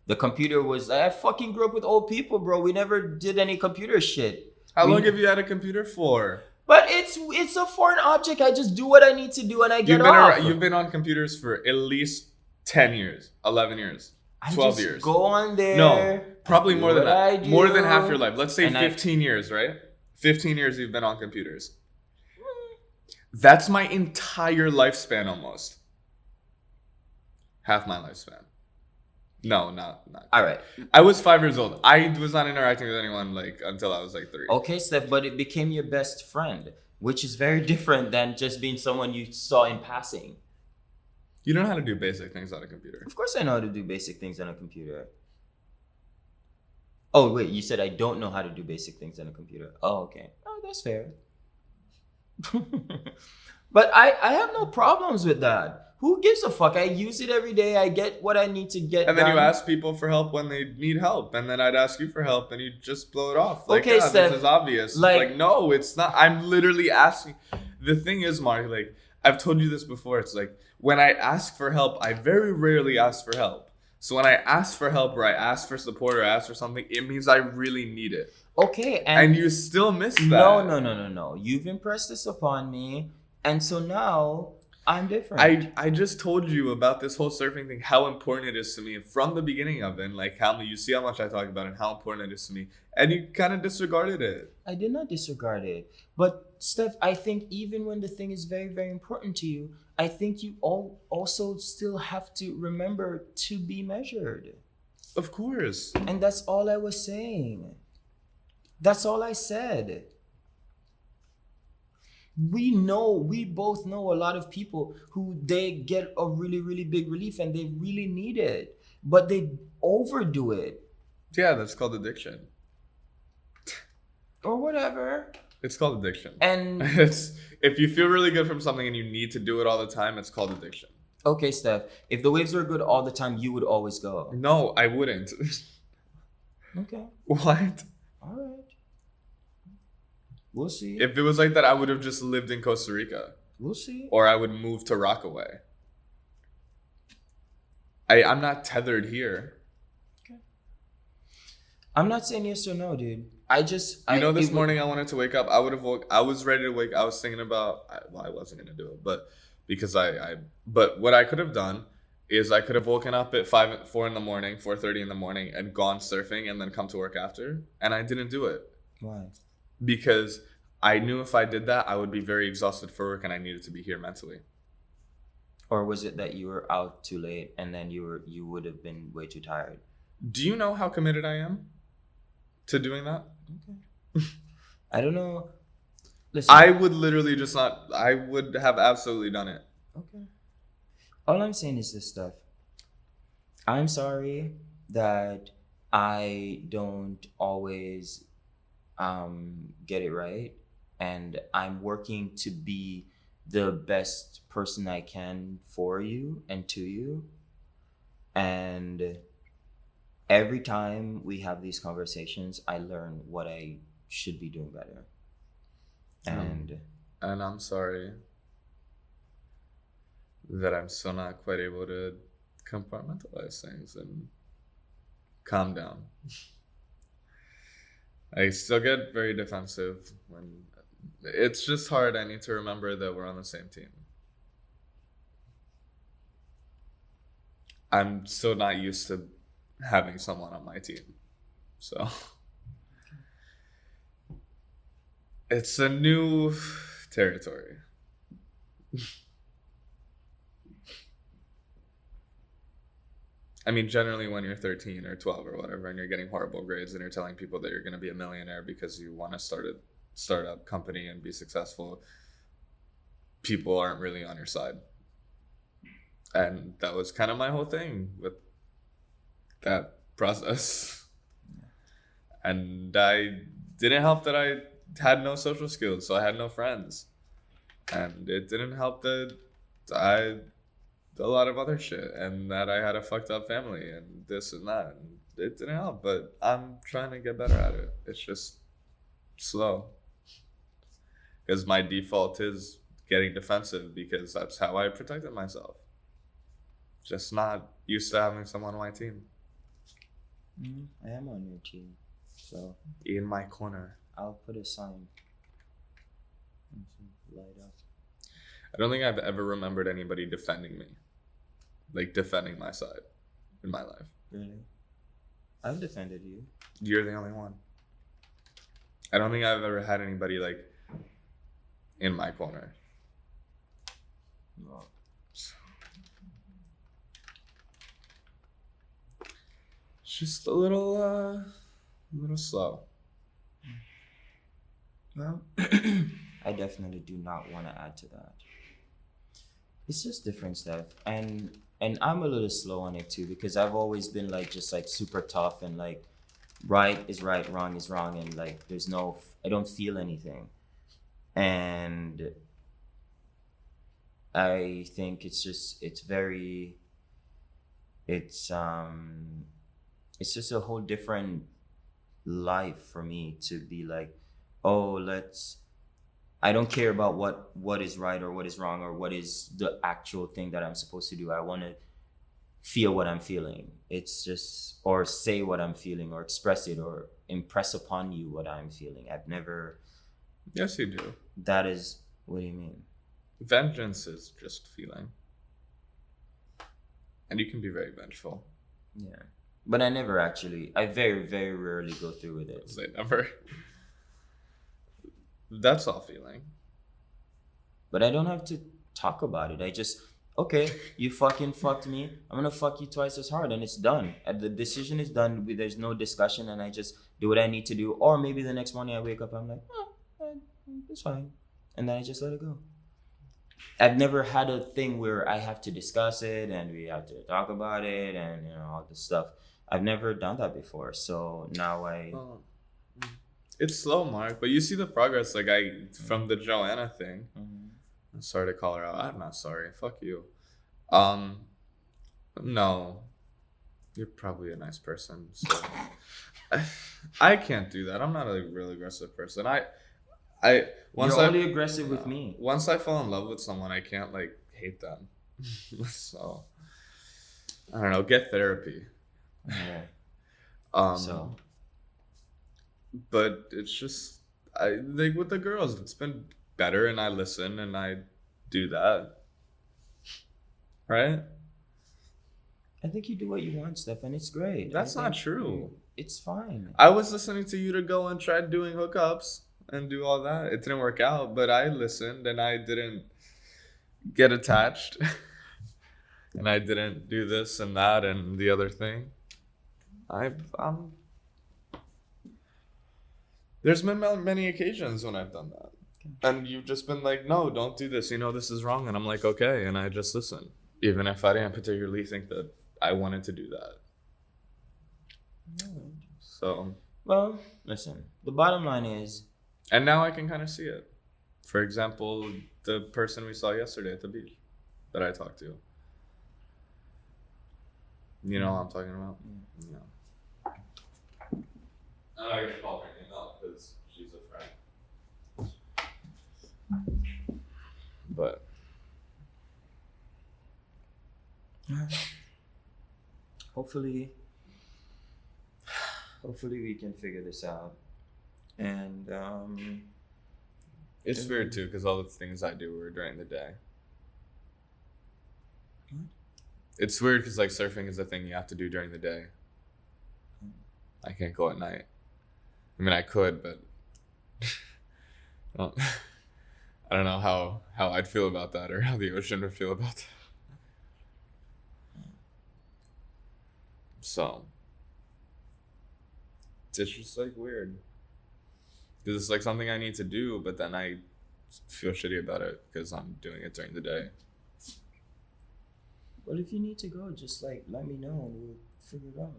The computer was... I fucking grew up with old people, bro. We never did any computer shit. How long have you had a computer for? But it's a foreign object. I just do what I need to do and I get off. You've been on computers for at least 10 years, 11 years, 12 years. Go on there. No, probably more than that. More than half your life. Let's say 15 years, right? 15 years you've been on computers. That's my entire lifespan almost. Half my lifespan. No, not. All right. I was 5 years old. I was not interacting with anyone like until I was like 3. Okay, Stef, but it became your best friend, which is very different than just being someone you saw in passing. You don't know how to do basic things on a computer. Of course I know how to do basic things on a computer. Oh, wait, you said I don't know how to do basic things on a computer. Oh, okay. Oh, that's fair. But I have no problems with that. Who gives a fuck? I use it every day. I get what I need to get And then done. you ask people for help when they need help. And then I'd ask you for help and you just blow it off. Like, okay, yeah, Stef, this is obvious. like, no, it's not. I'm literally asking. The thing is, Mark, like, I've told you this before. It's like, when I ask for help, I very rarely ask for help. So when I ask for help or I ask for support or I ask for something, it means I really need it. Okay. And you still miss that. No. You've impressed this upon me. And so now... I'm different. I just told you about this whole surfing thing, how important it is to me from the beginning of it. And like how you see how much I talk about it and how important it is to me. And you kind of disregarded it. I did not disregard it. But Stef, I think even when the thing is very, very important to you, I think you also still have to remember to be measured. Of course. And that's all I was saying. That's all I said. We both know a lot of people who they get a really, really big relief and they really need it, but they overdo it. Yeah, that's called addiction. Or whatever. It's called addiction. And it's if you feel really good from something and you need to do it all the time, it's called addiction. Okay, Stef, if the waves were good all the time, you would always go. No, I wouldn't. Okay. What? All right. We'll see. If it was like that, I would have just lived in Costa Rica. We'll see. Or I would move to Rockaway. I'm not tethered here. Okay. I'm not saying yes or no, dude. This morning I wanted to wake up. I was ready to wake. I was thinking about. I wasn't gonna do it, but because But what I could have done is I could have woken up at 4 in the morning, 4:30 in the morning, and gone surfing, and then come to work after. And I didn't do it. Why? Because I knew if I did that, I would be very exhausted for work and I needed to be here mentally. Or was it that you were out too late and then you would have been way too tired? Do you know how committed I am to doing that? Okay. I don't know. Listen. I would literally just not. I would have absolutely done it. Okay. All I'm saying is this stuff. I'm sorry that I don't always get it right, and I'm working to be the best person I can for you and to you. And every time we have these conversations, I learn what I should be doing better. And And I'm sorry that I'm still not quite able to compartmentalize things and calm down. I still get very defensive when it's just hard. I need to remember that we're on the same team. I'm still not used to having someone on my team. So it's a new territory. I mean, generally when you're 13 or 12 or whatever, and you're getting horrible grades and you're telling people that you're going to be a millionaire because you want to start a startup company and be successful, people aren't really on your side. And that was kind of my whole thing with that process. And I didn't help that I had no social skills, so I had no friends. And it didn't help that I a lot of other shit and that I had a fucked up family and this and that. And it didn't help, but I'm trying to get better at it. It's just slow. Because my default is getting defensive because that's how I protected myself. Just not used to having someone on my team. I am on your team, so In my corner. I'll put a sign. Light up. I don't think I've ever remembered anybody defending me. Like defending my side in my life. Really? I've defended you. You're the only one. I don't think I've ever had anybody like in my corner. No. It's just a little slow. Well, I definitely do not want to add to that. It's just different stuff, and I'm a little slow on it too because I've always been like just like super tough and like right is right, wrong is wrong, and like there's no I don't feel anything, and I think it's just it's just a whole different life for me to be like, oh, I don't care about what is right or what is wrong or what is the actual thing that I'm supposed to do. I want to feel what I'm feeling. It's just, or say what I'm feeling or express it or impress upon you what I'm feeling. I've never. Yes, you do. That is, what do you mean? Vengeance is just feeling. And you can be very vengeful. Yeah. But I never actually, I very, very rarely go through with it. Say never. That's all feeling. But I don't have to talk about it. I just, okay, you fucking fucked me. I'm gonna fuck you twice as hard and it's done. And the decision is done. There's no discussion and I just do what I need to do. Or maybe the next morning I wake up, I'm like, it's fine. And then I just let it go. I've never had a thing where I have to discuss it and we have to talk about it and all this stuff. I've never done that before. So now it's slow, Mark, but you see the progress. Like from the Joanna thing. Mm-hmm. I'm sorry to call her out. I'm not sorry. Fuck you. No, you're probably a nice person. So I can't do that. I'm not a real aggressive person. Once You're only aggressive with me. Once I fall in love with someone, I can't like hate them. So I don't know. Get therapy. Yeah. So. But it's just I like with the girls, it's been better, and I listen and I do that. Right? I think you do what you want, Stef, and it's great. That's not true. It's fine. I was listening to you to go and try doing hookups and do all that. It didn't work out, but I listened and I didn't get attached. And I didn't do this and that and the other thing. There's been many occasions when I've done that. And you've just been like, no, don't do this. This is wrong. And I'm like, okay. And I just listen. Even if I didn't particularly think that I wanted to do that. So, Well, listen, the bottom line is, and now I can kind of see it. For example, the person we saw yesterday at the beach that I talked to. You know what I'm talking about? Yeah. I'm not gonna call her name out because she's a friend. But hopefully we can figure this out. And it's weird too because all the things I do were during the day. What? It's weird because like surfing is a thing you have to do during the day. I can't go at night. I mean, I could, but I don't know how I'd feel about that or how the ocean would feel about that. So it's just like weird because it's like something I need to do, but then I feel shitty about it because I'm doing it during the day. well, if you need to go, just like let me know and we'll figure it out.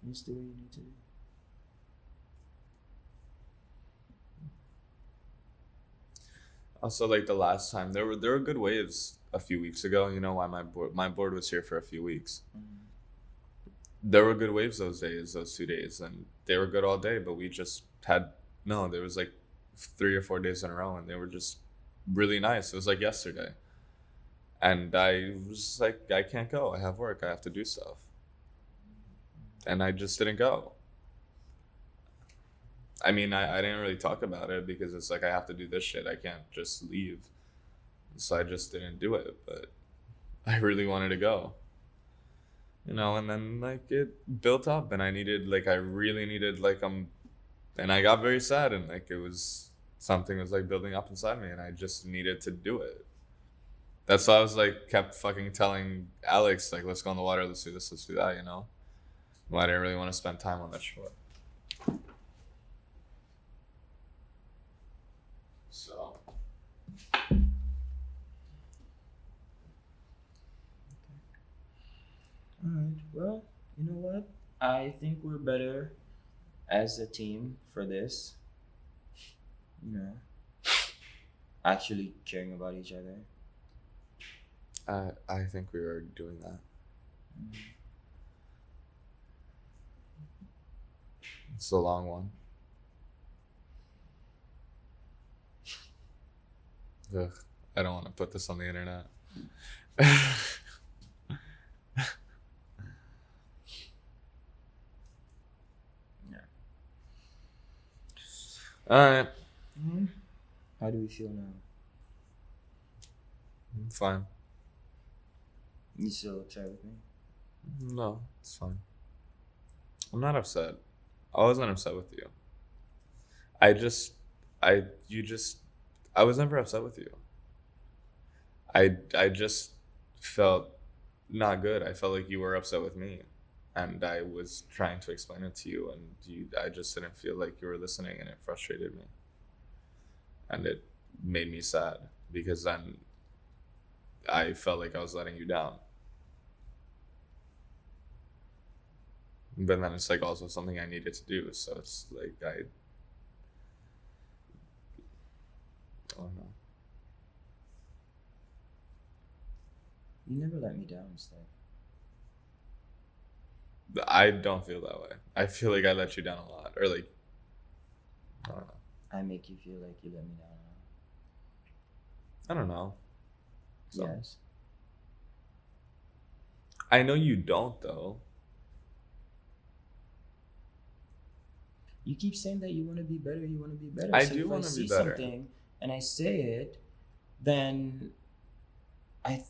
Just do what you need to do. Also, like the last time there were good waves a few weeks ago. You know why my board was here for a few weeks. There were good waves those 2 days, and they were good all day. But we just had there was like 3 or 4 days in a row, and they were just really nice. It was like yesterday, and I was like, I can't go. I have work. I have to do stuff, and I just didn't go. I mean, I didn't really talk about it because it's like I have to do this shit. I can't just leave. So I just didn't do it, but I really wanted to go. You know, and then like it built up and I really needed and I got very sad and like it was something was like building up inside me and I just needed to do it. That's why I was like kept fucking telling Alex like, let's go on the water, let's do this, let's do that, you know? Well, I didn't really want to spend time on that shore. So Alright, well, you know what? I think we're better as a team for this. You know, actually caring about each other. I think we were doing that. It's a long one. Ugh, I don't want to put this on the internet. All right. How do we feel now? I'm fine. You still upset with me? No, it's fine. I'm not upset. I wasn't upset with you. I was never upset with you. I just felt not good. I felt like you were upset with me. And I was trying to explain it to you, and I just didn't feel like you were listening, and it frustrated me. And it made me sad, because then I felt like I was letting you down. But then it's like also something I needed to do, so it's like I don't know. You never let me down, Stef. I don't feel that way. I feel like I let you down a lot, or like, I don't know. I make you feel like you let me down. I don't know. So. Yes. I know you don't, though. You keep saying that you want to be better. You want to be better. I so do want to be better. Something and I say it, then I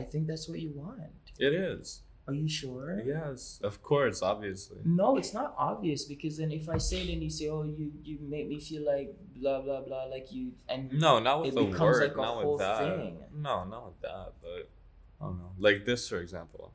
think that's what you want. It is. Are you sure? Yes, of course, obviously. No, it's not obvious, because then if I say it and you say, "Oh, you make me feel like blah blah blah," like you, and no, not with it the becomes word, like a not whole with that. thing. No, not with that, but I don't know. Like this, for example.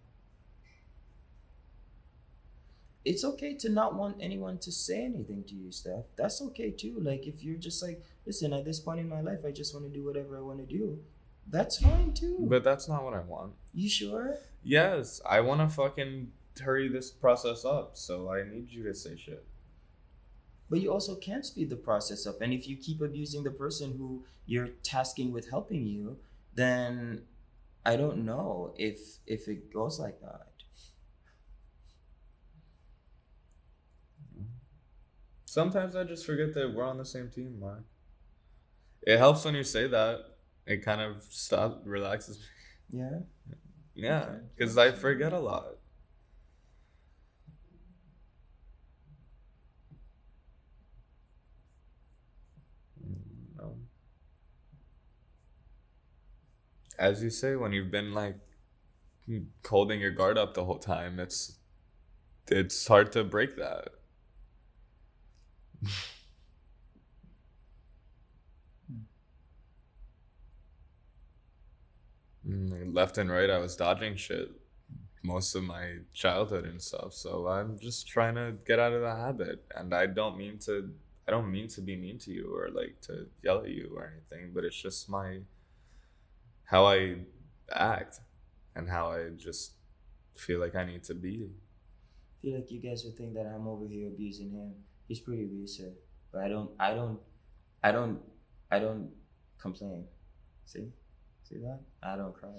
It's okay to not want anyone to say anything to you, Stef. That's okay too. Like if you're just like, listen, at this point in my life, I just want to do whatever I want to do, That's fine too. But that's not what I want. You sure? Yes, I want to fucking hurry this process up, so I need you to say shit. But you also can't speed the process up. And if you keep abusing the person who you're tasking with helping you, then I don't know if it goes like that. Sometimes I just forget that we're on the same team, Mark. It helps when you say that. It kind of relaxes me. Yeah. Yeah, Okay. because I forget a lot. No. As you say, when you've been like holding your guard up the whole time, it's hard to break that. Left and right, I was dodging shit most of my childhood and stuff. So I'm just trying to get out of the habit. And I don't mean to be mean to you or like to yell at you or anything, but it's just how I act and how I just feel like I need to be. I feel like you guys would think that I'm over here abusing him. He's pretty abusive, but I don't complain. See that? I don't cry.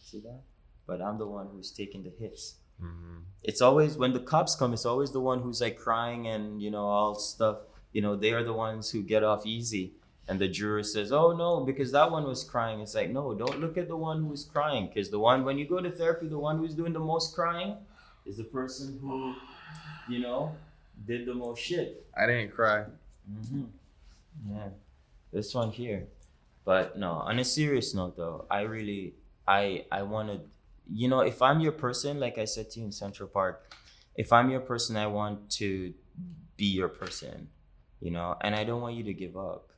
See that? But I'm the one who's taking the hits. Mm-hmm. It's always when the cops come. It's always the one who's like crying and all stuff. They are the ones who get off easy. And the juror says, "Oh no, because that one was crying." It's like, no, don't look at the one who's crying, because the one when you go to therapy, the one who's doing the most crying is the person who, did the most shit. I didn't cry. Mm-hmm. Yeah, this one here. But no, on a serious note though, I want to, if I'm your person, like I said to you in Central Park, if I'm your person, I want to be your person, and I don't want you to give up.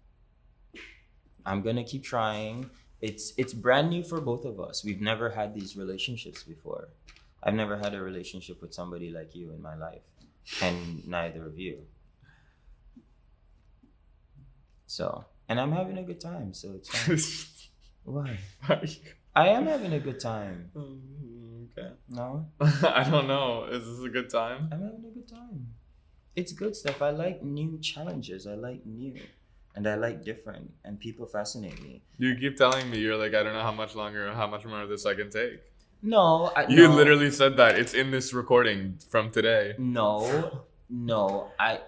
I'm going to keep trying. It's brand new for both of us. We've never had these relationships before. I've never had a relationship with somebody like you in my life, and neither of you. So, and I'm having a good time, so it's fine. Why? I am having a good time. Okay. No? I don't know. Is this a good time? I'm having a good time. It's good stuff. I like new challenges. I like new. And I like different. And people fascinate me. You keep telling me, you're like, I don't know how much more of this I can take. No. You literally said that. It's in this recording from today. No, I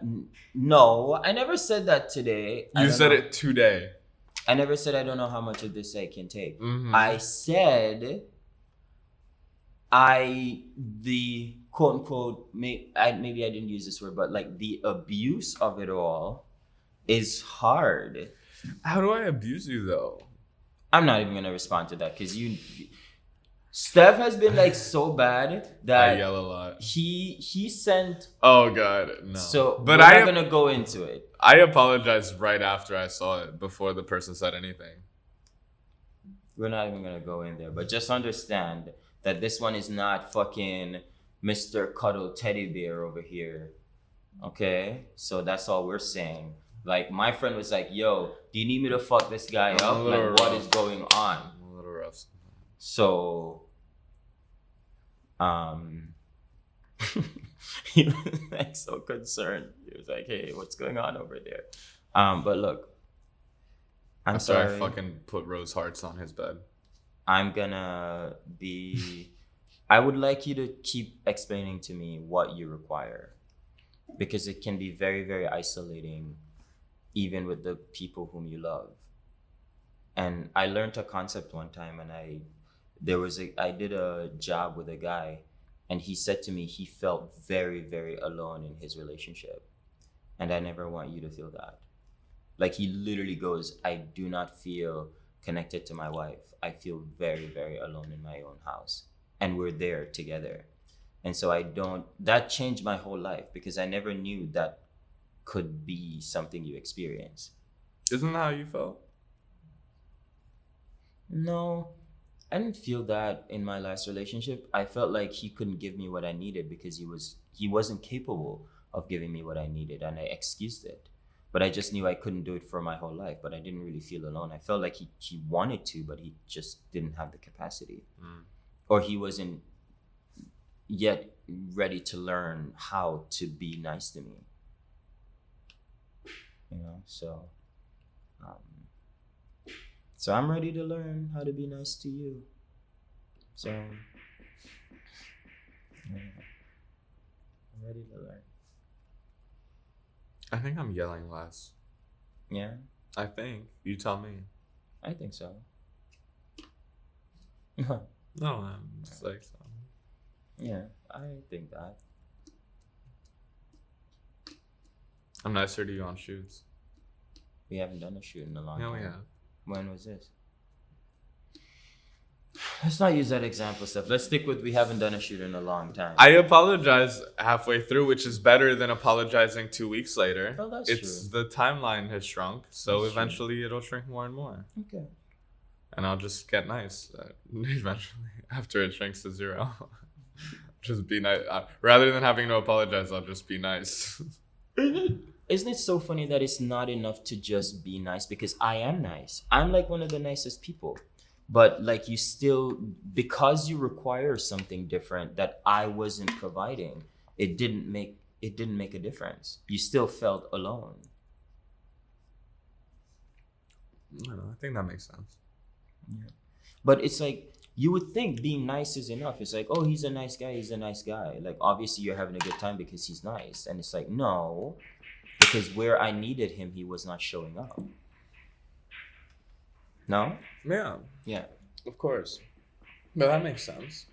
never said that today. You said it today. I never said I don't know how much of this I can take. Mm-hmm. I said the quote unquote, maybe I didn't use this word, but like the abuse of it all is hard. How do I abuse you though? I'm not even gonna respond to that because Stef has been like so bad that I yell a lot. He sent. Oh God, no. So, but we're not gonna go into it. I apologized right after I saw it, before the person said anything. We're not even gonna go in there, but just understand that this one is not fucking Mr. Cuddle Teddy Bear over here. Okay, so that's all we're saying. Like my friend was like, "Yo, do you need me to fuck this guy up? Like, what is going on?" A little rough. So, he was like so concerned. He was like, "Hey, what's going on over there?" But look, I'm sorry. I fucking put rose hearts on his bed. I'm gonna be. I would like you to keep explaining to me what you require, because it can be very, very isolating, even with the people whom you love. And I learned a concept one time, and I did a job with a guy, and he said to me he felt very, very alone in his relationship. And I never want you to feel that. Like he literally goes, "I do not feel connected to my wife. I feel very, very alone in my own house. And we're there together." And so that changed my whole life, because I never knew that could be something you experience. Isn't that how you felt? No, I didn't feel that in my last relationship. I felt like he couldn't give me what I needed because he wasn't capable of giving me what I needed, and I excused it. but I just knew I couldn't do it for my whole life. But I didn't really feel alone. I felt like he wanted to, but he just didn't have the capacity, or he wasn't yet ready to learn how to be nice to me. So I'm ready to learn how to be nice to you. So I'm ready to learn. I think I'm yelling less. Yeah? I think. You tell me. I think so. No, I'm just like so. Yeah, I think that. I'm nicer to you on shoots. We haven't done a shoot in a long time. Yeah, we have. When was this? Let's not use that example stuff. Let's stick with we haven't done a shoot in a long time. I apologize halfway through, which is better than apologizing 2 weeks later. Oh, that's It's true. the timeline has shrunk, so That's eventually it'll shrink more and more. Okay. And I'll just get nice eventually after it shrinks to 0. Just be nice. Rather than having to apologize, I'll just be nice. Isn't it so funny that it's not enough to just be nice? Because I am nice. I'm like one of the nicest people. But like you still, because you require something different that I wasn't providing, it didn't make a difference. You still felt alone. I don't know. I think that makes sense. Yeah. But it's like, you would think being nice is enough. It's like, oh, he's a nice guy. He's a nice guy. Like, obviously you're having a good time because he's nice. And it's like, no, because where I needed him, he was not showing up. No? Yeah. Yeah. Of course. But that makes sense.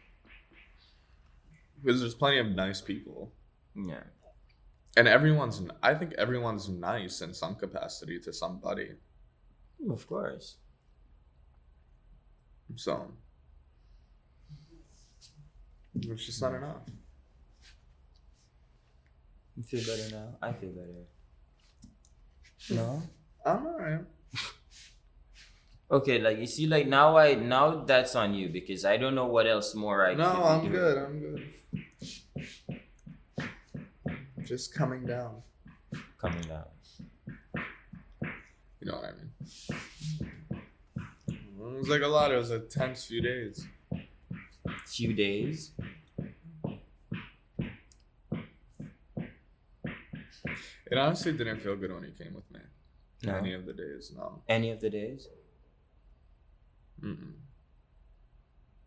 Because there's plenty of nice people. Yeah. And I think everyone's nice in some capacity to somebody. Of course. So, it's just not enough. You feel better now? I feel better. No? I'm alright. Okay, like you see, like now that's on you because I don't know what else more I No, can I'm do. good. I'm good. Just coming down. Coming down. You know what I mean? It was like a lot. It was a tense few days. Few days. It honestly didn't feel good when he came with me. No. Any of the days, no. Any of the days?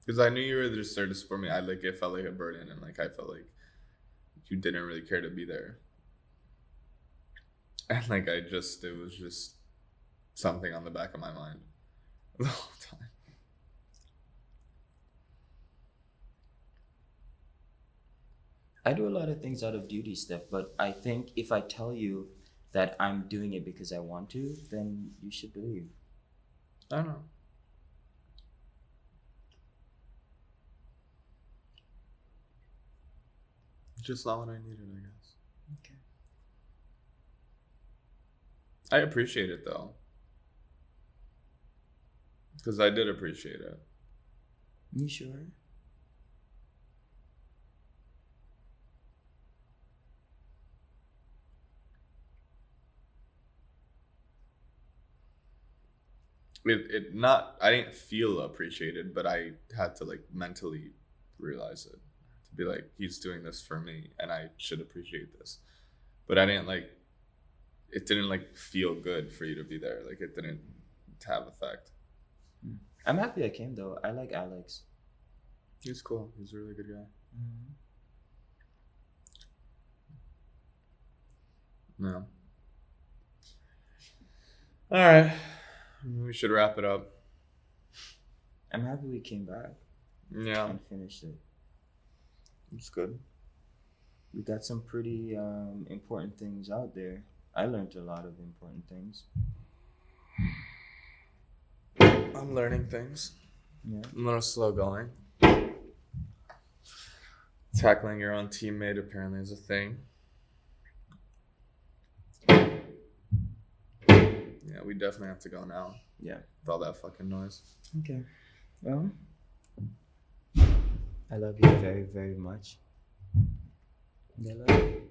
Because I knew you were just there to support me. It felt like a burden, and like I felt like you didn't really care to be there. And like it was just something on the back of my mind the whole time. I do a lot of things out of duty, Steph, but I think if I tell you that I'm doing it because I want to, then you should believe. I don't know. Just not what I needed, I guess. Okay. I appreciate it though. Because I did appreciate it. You sure? I didn't feel appreciated, but I had to like mentally realize it. To be like, he's doing this for me and I should appreciate this. But I didn't like, it didn't like feel good for you to be there. Like it didn't have effect. I'm happy I came though. I like Alex. He's cool. He's a really good guy. No. All right. We should wrap it up. I'm happy we came back Yeah. and finished it. It's good. We got some pretty important things out there. I learned a lot of important things. I'm learning things. Yeah. I'm a little slow going. Tackling your own teammate apparently is a thing. Yeah, we definitely have to go now. Yeah. With all that fucking noise. Okay. Well, I love you very, very much. I love you.